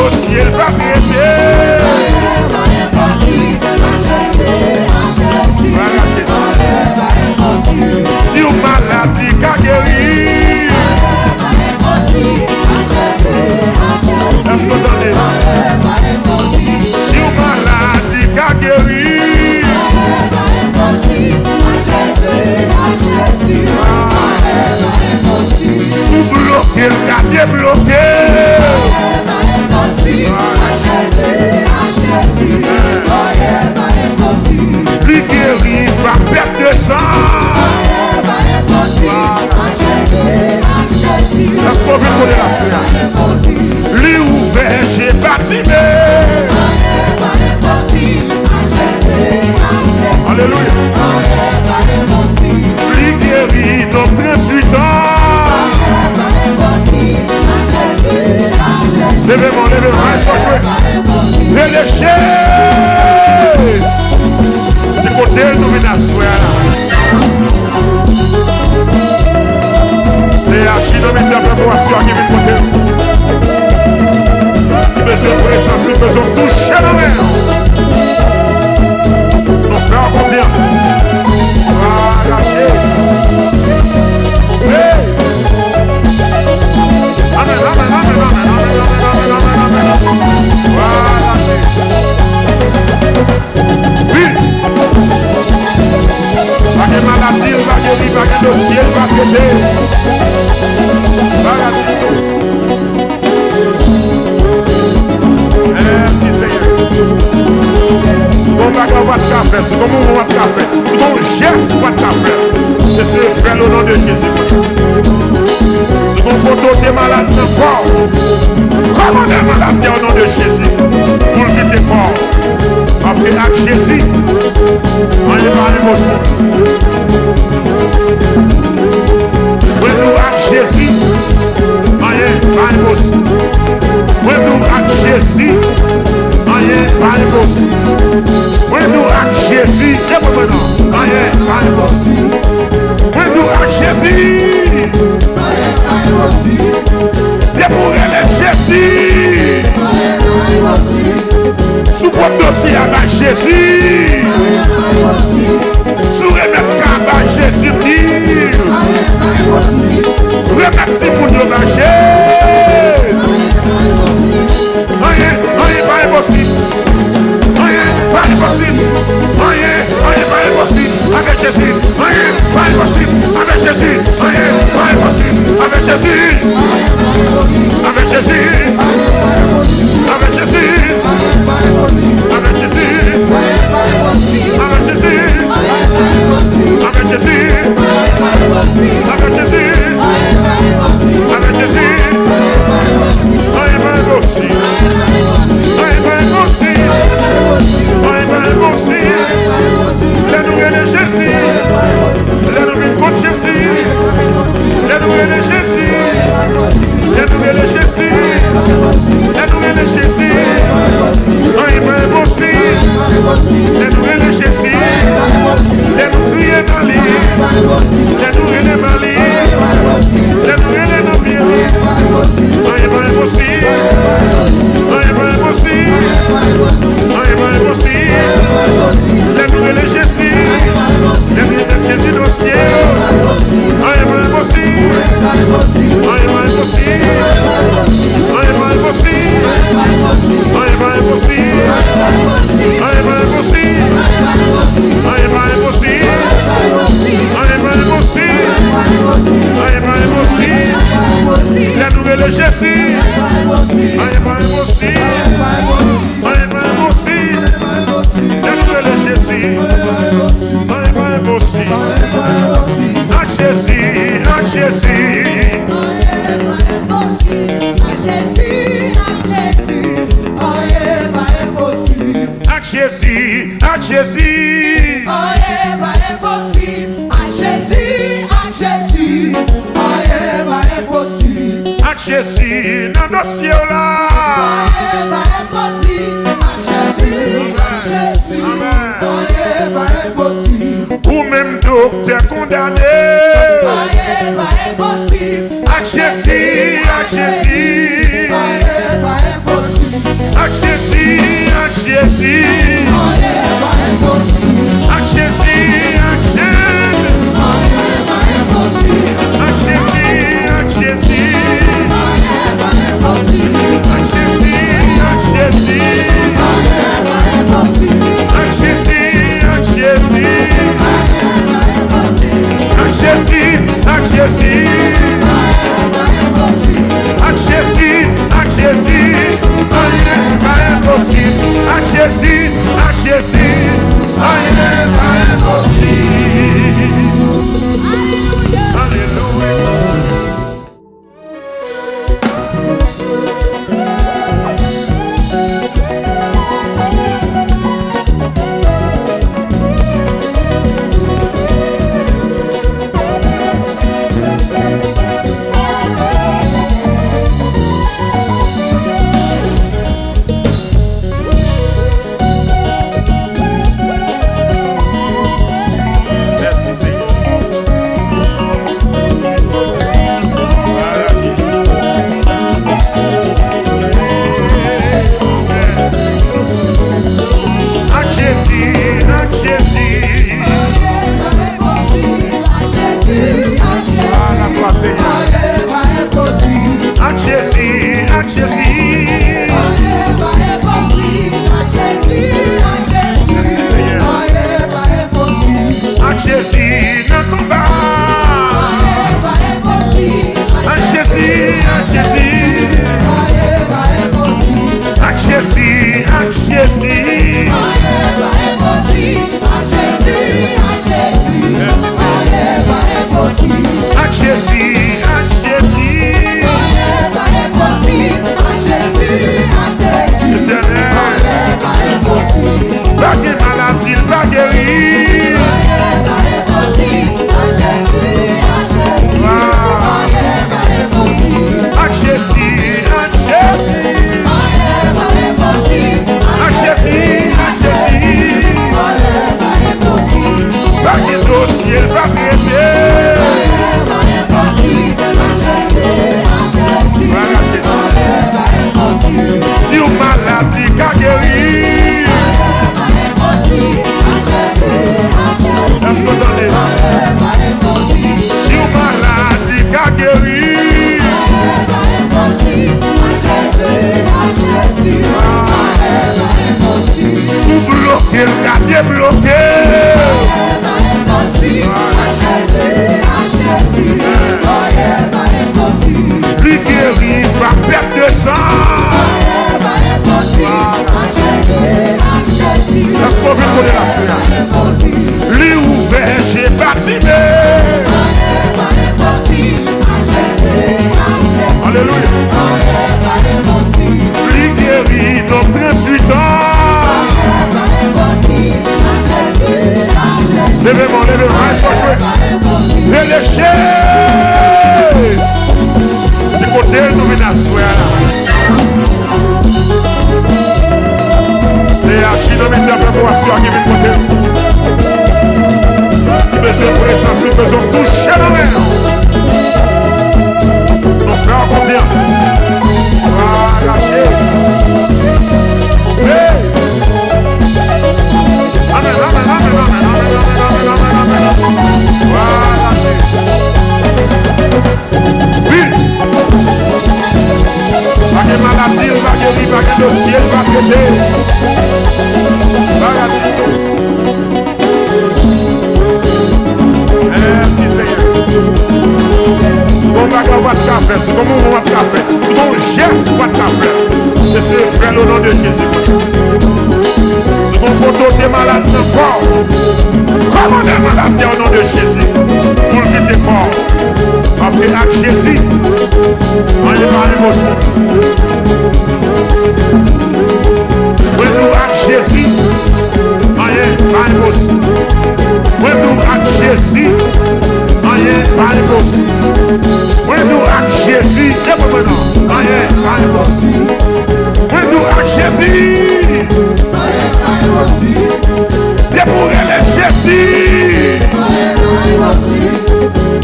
S1: dossier va traiter. Si on maladie qu'a guéri, est-ce que vous entendez? Si on maladie qu'a guéri, sous bloqué, le cas débloqué. Lui guéri, va perdre de sang. Est-ce qu'on veut connaître la suite? Lui ouvert, j'ai bâtimé. Alléluia. Lui guéri, dans 38 ans. Levez-moi, levez-moi, sois joué. Relâchez. C'est côté nous venons à soir. C'est l'archinomètre d'information qui vient de côté. Qui besoin de présence, qui besoin de toucher la mer. Nous faisons confiance. Voilà, hey. Amen, amen, amen, amen, amen, amen, amen, amen, amen. Voilà, oui. Pas de maladie, pas de vie, pas de dossier, pas de traiter. Merci Seigneur. C'est comme ça qu'on va te faire, c'est comme on va te faire, c'est comme on geste pour te faire. C'est ce frère au nom de Jésus. C'est comme photo t'es malade de corps. Comment t'es malade au nom de Jésus? Pour le quitter fort. Parce que avec Jésus, on est dans l'émotion. When nous avec Jésus, on est dans l'émotion. When nous avec Jésus, on est dans l'émotion. When nous avec Jésus, on est dans l'émotion. When nous avec Jésus, dépouiller les Jésus. Sous votre dossier avec Jésus. Sous remettre à Jésus dire. Remettre si vous ne mangez. Rien, pas impossible. Rien, pas impossible. Rien, pas impossible. Avec Jésus. Rien, pas impossible. Avec Jésus. Rien, pas impossible. Avec Jésus. Avec Jésus. Avec Jésus. Avec Jésus. Avec Jésus. Avec Jésus. Avec Jésus. Avec Jésus. Rien pas impossible. Rien pas impossible. Rien pas impossible. La nouvelle est Jésus. La nouvelle contre Jésus. La nouvelle est Jésus. La nouvelle est Jésus. La nouvelle est Jésus. Rien pas impossible. La nouvelle est Jésus. La nouvelle est Mali. La nouvelle est Mali. La nouvelle est Nobia. Rien pas impossible. Rien pas impossible. Rien pas impossible. La nouvelle est Jésus. La nouvelle est Jésus dans le ciel. Rien pas impossible. Rien pas impossible. Rien pas impossible. Rien pas impossible. Rien pas impossible. Rien pas impossible. Rien pas impossible. Rien pas impossible. La nouvelle est Jésus. Rien pas impossible. Rien pas impossible. La nouvelle est Jésus. Rien pas impossible. Avec Jésus, avec Jésus. Avec Jésus, avec Jésus. Avec Jésus, dans nos cieux là. Ou même docteur condamné. Avec Jésus, avec Jésus.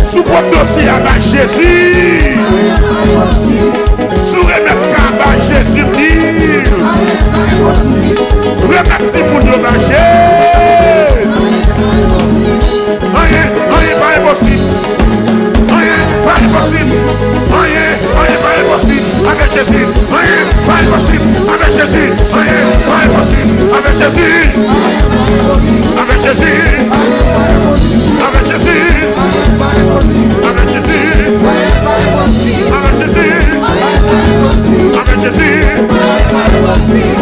S1: Sous votre dossier avec Jésus. Sous remettre Jésus, rien pas impossible. Avec Jésus, rien pas impossible. Avec Jésus, avec Jésus, avec Jésus, avec Jésus, avec Jésus, avec Jésus,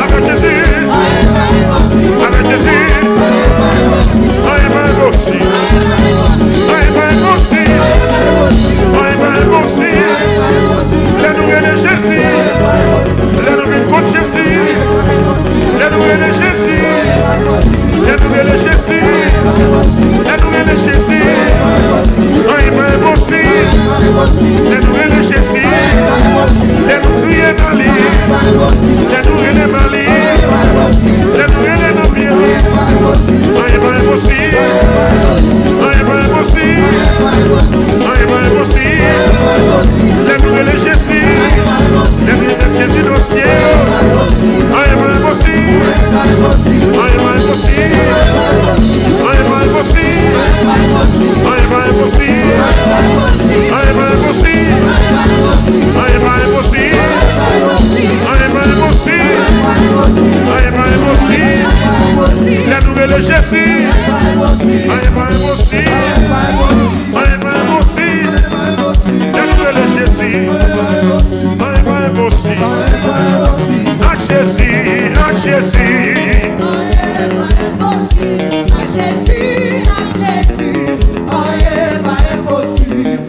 S1: avec Jésus, avec Jésus, rien pas impossible. Rien pas impossible. Rien pas impossible. Les nouvelles Jésus, les nouvelles contre Jésus, les nouvelles Jésus, les nouvelles Jésus, les nouvelles Jésus, rien pas impossible, les nouvelles Jésus, les nouvelles Mali, les nouvelles Mali, les nouvelles Namibie, rien pas impossible, rien pas impossible, rien pas impossible, les nouvelles Jésus. Les nouvelles Jésus dans le ciel. Rien pas impossible. Rien pas impossible. Rien pas impossible. Rien pas impossible. Rien pas impossible. Rien pas impossible. Rien pas impossible. Rien pas impossible. Les nouvelles Jésus. Rien pas impossible. Rien pas impossible. Les nouvelles Jésus. Rien pas impossible. À Jésus, à Jésus.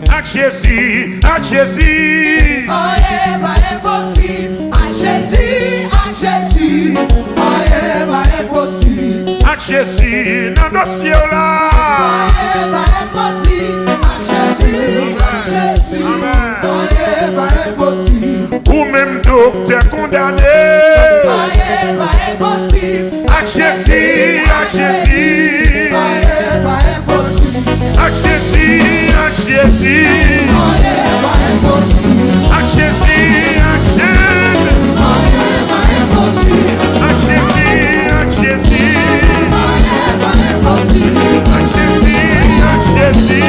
S1: À Jésus, à Jésus. À Jésus, dans nos cieux là. Ou même docteur condamné. À Jésus, à Jésus. À Jésus, à Jésus. À Jésus, à Jésus. À Jésus, à Jésus. À Jésus, à Jésus. À Jésus, à Jésus.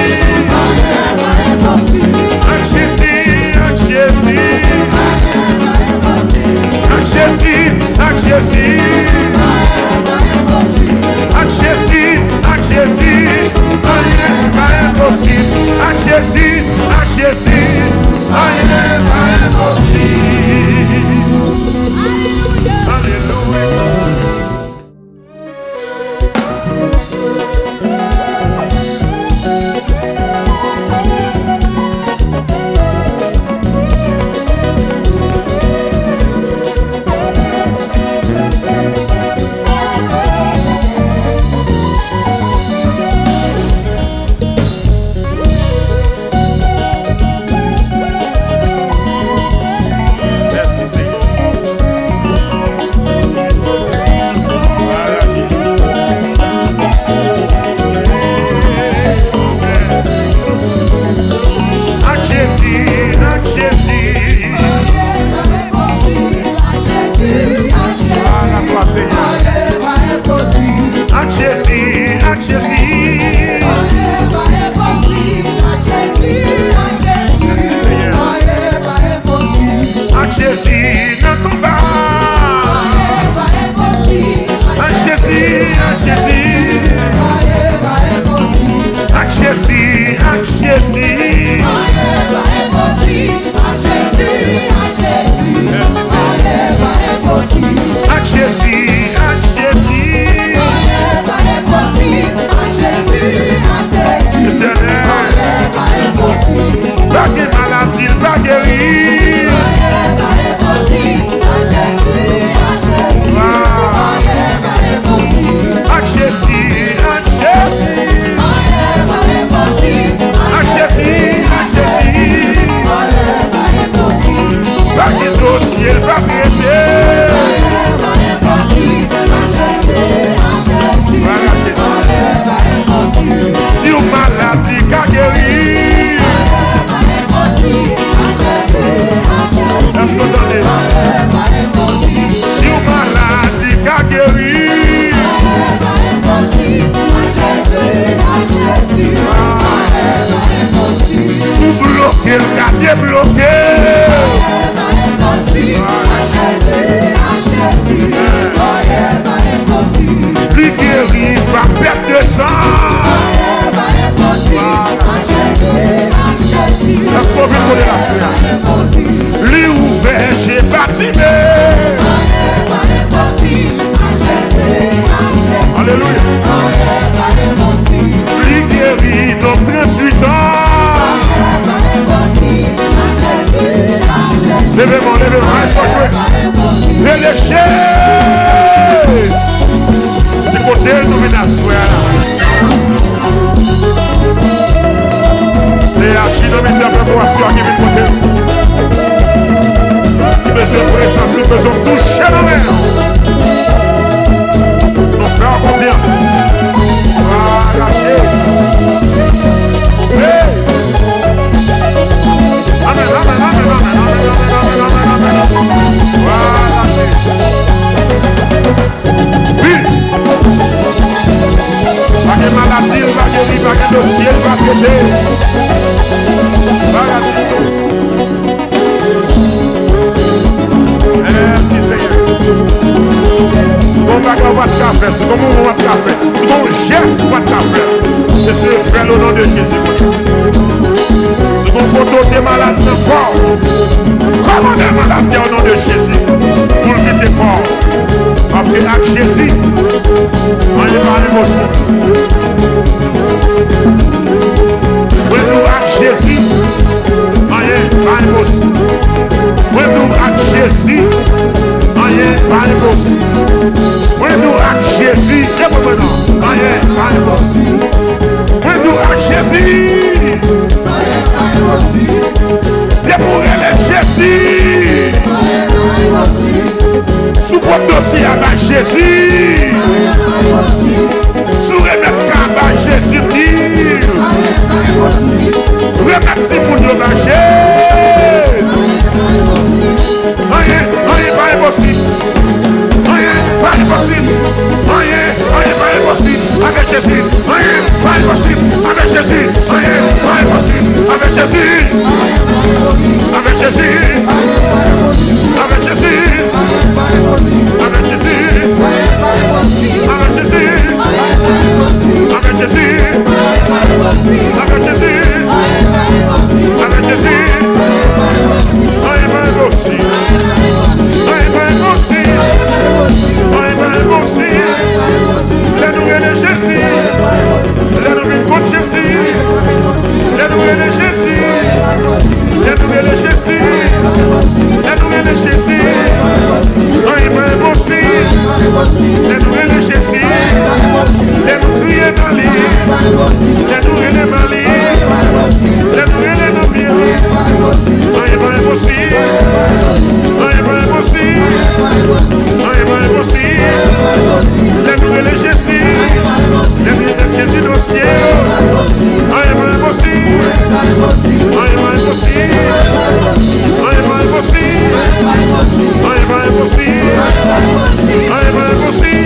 S1: À Jésus, à Jésus. puissant. Est-ce qu'on veut connaître la suite? Lui ouvert, j'ai bâtimé. Alléluia. Lui guérit nos 38 ans. Levez-moi, laisse-moi jouer. Et les chaises. C'est côté nous venons à soir. C'est Archinométer de Boisseur qui vient côté. Qui besoin de présence, qui besoin de toucher la main. Nous faisons confiance. Voilà, chaise. Hey. Amen, amen, amen, amen, amen, amen, amen, amen. Voilà, chaise. Oui. Pas de maladie, pas de vie, pas de dossier, pas de traité. Merci Seigneur. Souvent on va te faire, souvent on va te faire, souvent on geste pour te faire. C'est ce frère au nom de Jésus. Souvent photo t'es malade de fort. Comment t'es malade au nom de Jésus? Pour qu'il t'est fort. Parce que avec Jésus, on est pas l'émotion. Oui, nous avec Jésus, on est pas l'émotion. Oui, nous avec Jésus, on est pas l'émotion. Oui, nous avec Jésus, et pour maintenant, on est pas l'émotion. Oui, nous avec Jésus, on est pas l'émotion. Et pour elle, Jésus, sous votre dossier avec Jésus, sous remettre avec Jésus, remettre si vous nous avec Jésus. Rien pas impossible. Rien pas impossible. Rien pas impossible avec Jésus. Rien pas impossible avec Jésus. Rien pas impossible avec Jésus. Avec Jésus. Avec Jésus. Avec Jésus. Avec Jésus. Avec Jésus. Avec Jésus. Avec Jésus. Rien pas impossible. Rien pas impossible. Rien pas impossible. La nouvelle est Jésus. La nouvelle contre Jésus. La nouvelle est Jésus. La nouvelle est Jésus. La nouvelle est Jésus. Rien pas impossible. La nouvelle est Jésus. La nouvelle est Mali. La nouvelle est Mali. La nouvelle est Namibie. Rien pas impossible. Rien pas impossible. Rien pas impossible. La nouvelle est Jésus. La nouvelle est Jésus dans le ciel. Rien pas impossible. Rien pas impossible. Rien pas impossible. Rien pas impossible. Rien pas impossible.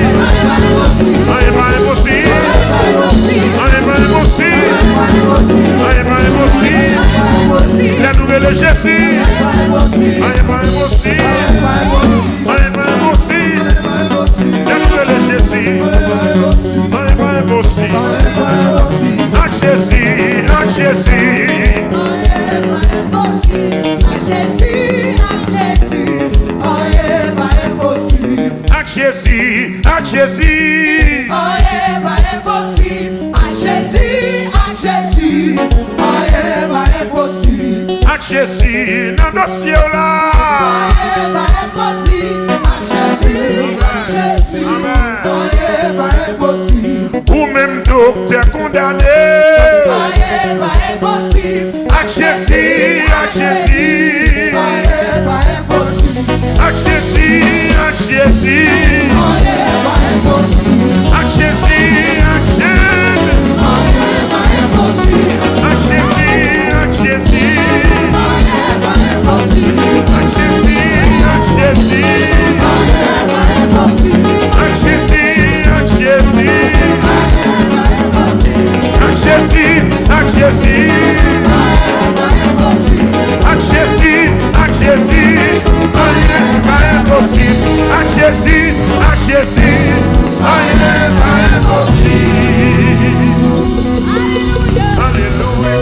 S1: Rien pas impossible. Rien pas impossible. Rien pas impossible. La nouvelle est Jésus. Rien pas impossible. Rien pas impossible. La nouvelle est Jésus. Rien pas impossible. Avec Jésus, avec Jésus. Avec Jésus, avec Jésus. Avec Jésus, dans nos cieux là. Ou même docteur condamné. Avec Jésus, avec Jésus. Avec Jésus, avec Jésus. Avec Jésus, avec Jésus. Avec Jésus, avec Jésus. Avec Jésus, avec Jésus. Avec Jésus, avec Jésus. Avec Jésus, avec Jésus. Avec Jésus, avec Jésus. Rien n'est pas impossible. Avec Jésus, avec Jésus. rien pas impossible. Alléluia.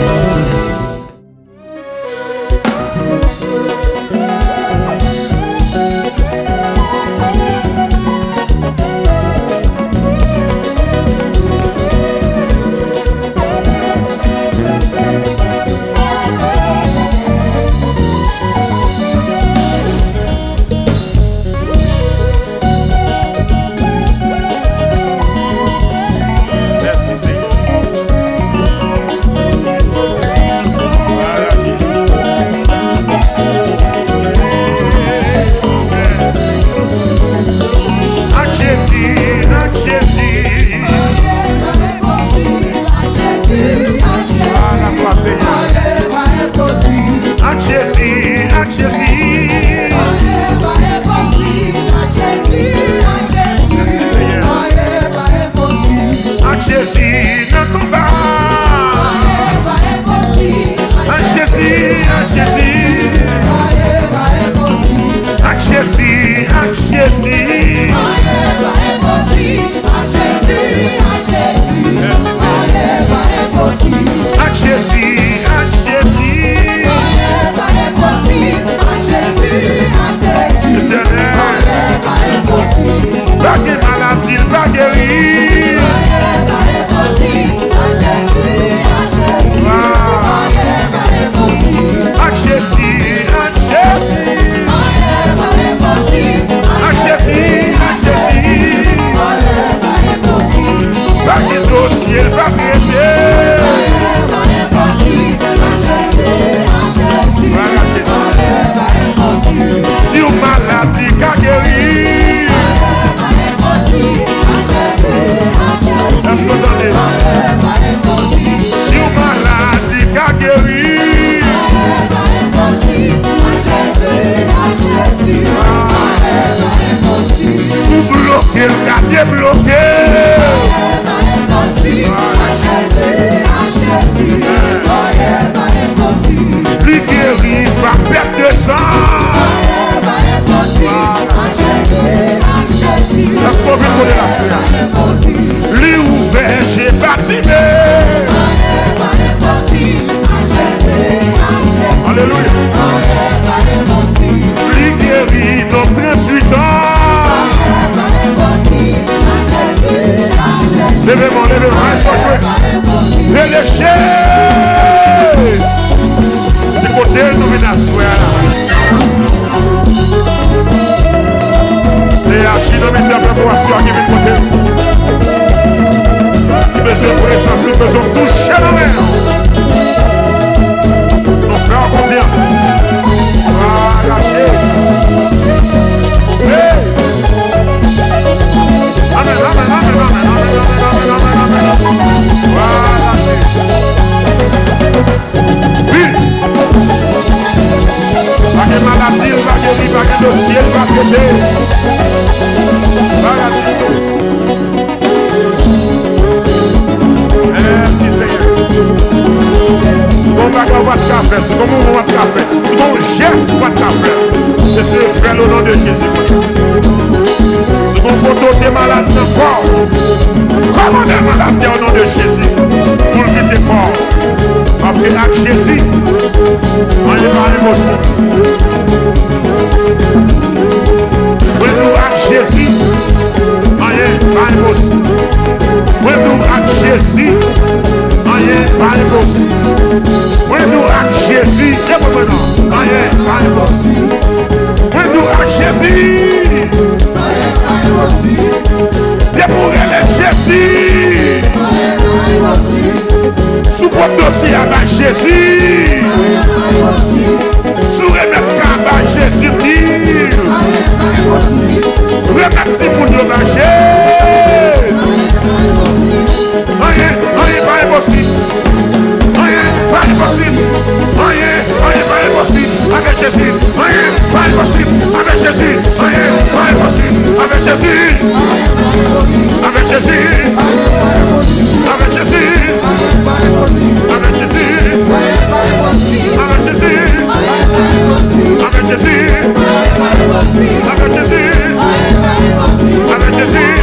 S2: Avec Jésus,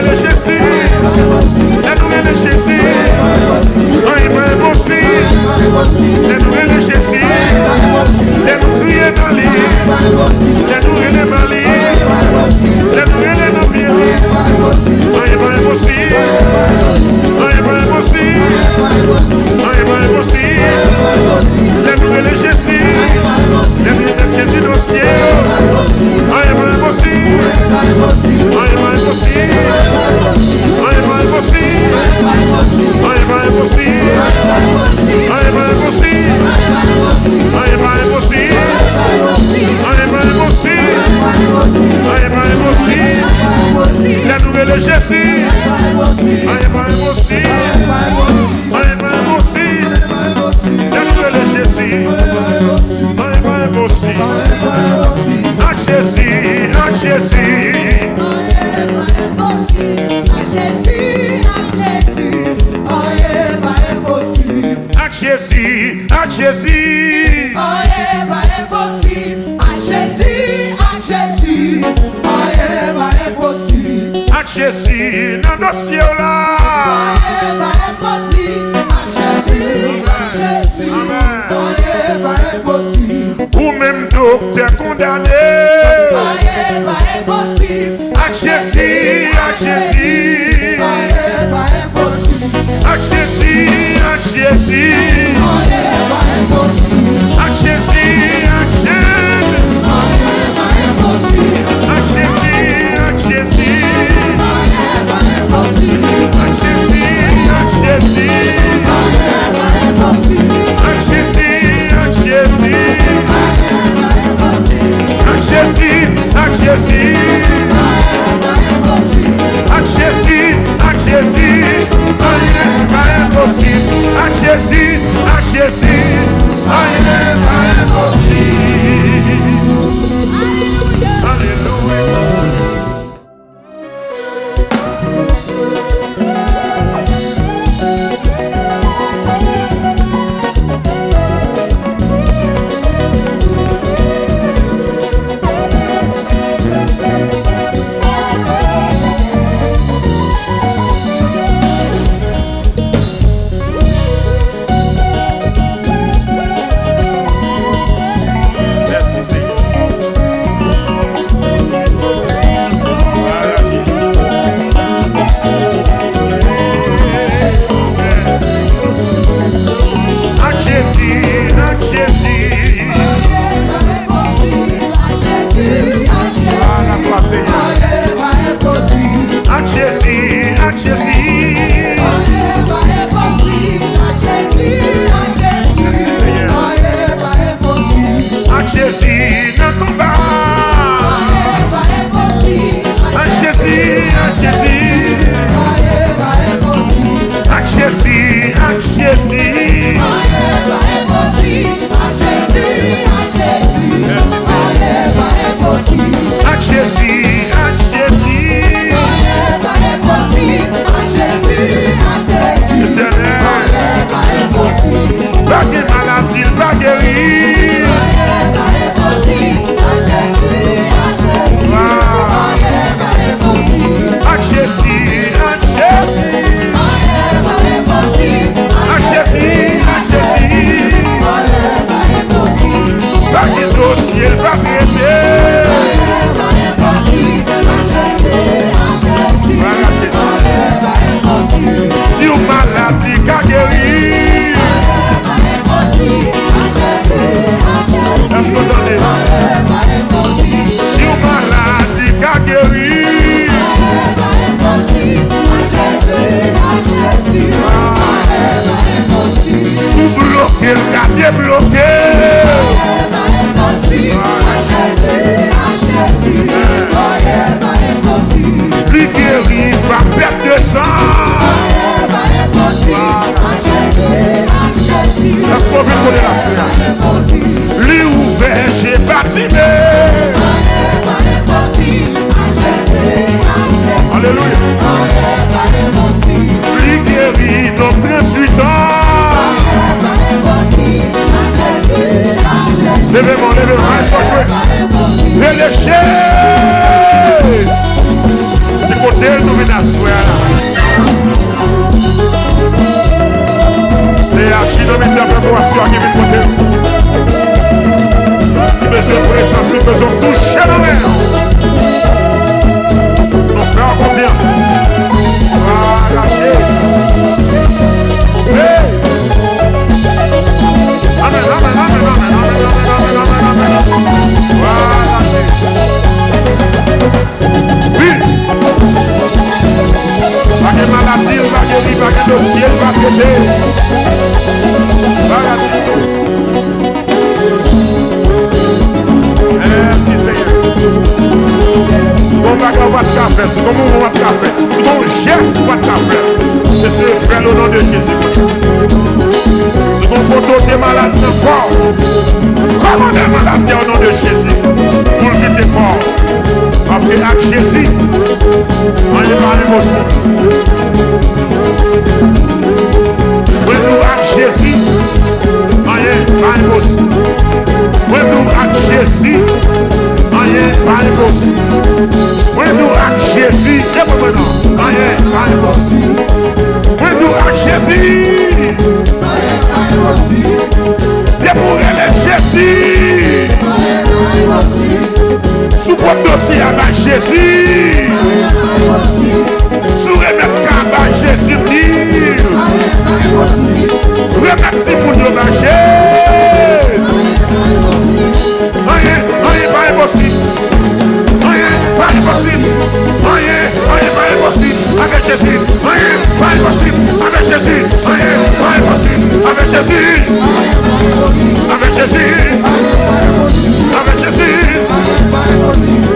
S1: les Jésus. Les les Jésus. Rien pas impossible. Les Jésus. Les nous crier dans l'île. Les nous les Mali. Les nous les Nambiens. Rien pas impossible. Rien pas impossible. Rien pas impossible. Les nous les Jésus. Les Jésus dans le ciel. Rien pas impossible. Rien pas impossible. Rien pas impossible. Rien pas impossible. Rien pas impossible. Rien pas impossible. Rien pas impossible. Rien pas impossible. La nouvelle Jésus. Rien pas impossible. Rien pas impossible. La nouvelle Jésus. Rien pas impossible. Jésus, Jésus, dans nos cieux là. Ou même docteur condamné. Jésus, Jésus. Jésus. Lui ouvert, j'ai bâtimé. Alléluia. Lui guérit nos 38 ans. bagarre pas de café, c'est comme on va de café, c'est comme un geste pas de café. Et c'est frère au nom de Jésus. C'est comme photo t'es malade de corps. Comment t'es malade au nom de Jésus? Pour le quitter fort. Parce que avec Jésus, on est pas impossible. Pour nous avec Jésus, on est pas impossible. Pour nous avec Jésus, on est pas impossible. Pour nous avec Jésus, on est pas impossible. Pour nous avec Jésus, dépouiller Jésus. Sous votre dossier avec Jésus. Sous remettre à Jésus dire. Remettre si pour nous avec Jésus. Rien pas impossible. Rien pas impossible. Rien pas impossible avec Jésus. Rien pas impossible avec Jésus. Rien pas impossible avec Jésus. Avec Jésus. Avec Jésus.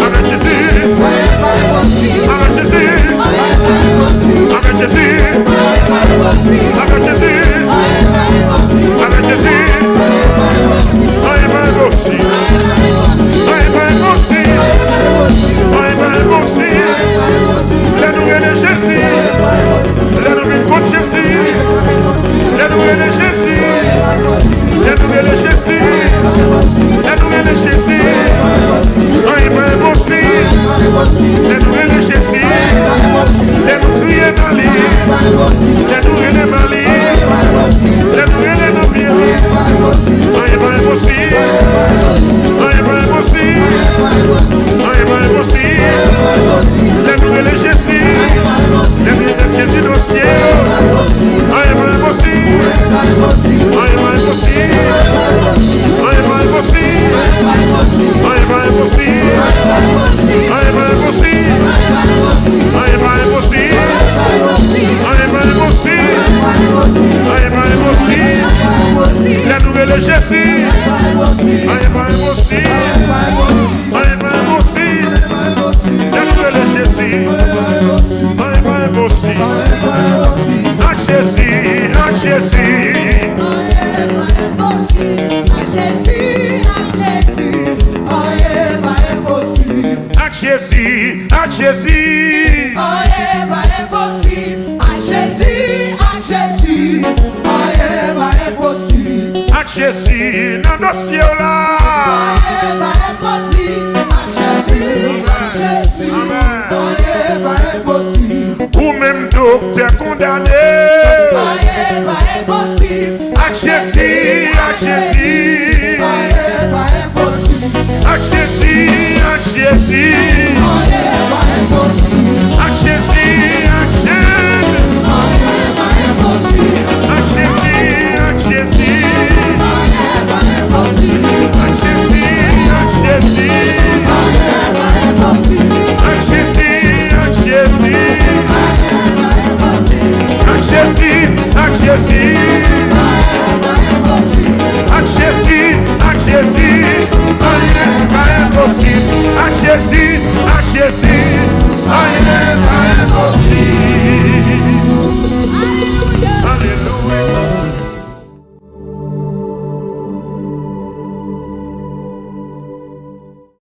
S1: Avec Jésus. Avec Jésus. Avec Jésus. Avec Jésus. Avec Jésus. Rien pas impossible. Rien pas impossible. Rien pas impossible. Les nouvelles Jésus. Les nouvelles contre Jésus. Les nouvelles Jésus. Les nouvelles Jésus. Les nouvelles Jésus. Rien pas impossible. Les nouvelles Jésus. Les nouvelles Mali. Les nouvelles Mali. Les nouvelles Nobia. Rien pas impossible. Rien pas impossible. Rien pas impossible. Les nouvelles Jésus. Les nouvelles Jésus au ciel. Rien pas impossible. Rien pas impossible. Rien pas impossible. Rien pas impossible. Rien pas impossible. Rien pas impossible. Rien pas impossible. Rien pas impossible. La nouvelle Jésus. Rien pas impossible. Rien pas impossible. La nouvelle Jésus. Rien pas impossible. À Jésus, à Jésus. Jésus, à Jésus. À Jésus, dans nos cieux là. Ou même docteur condamné. À Jésus, à Jésus. À Jésus, à Jésus. À Jésus, à Jésus. À Jésus, à Jésus. À Jésus, à Jésus. À Jésus, à Jésus. À Jésus, à Jésus. À Jésus, à Jésus. Rien pas impossible. À Jésus, à Jésus. Rien pas impossible.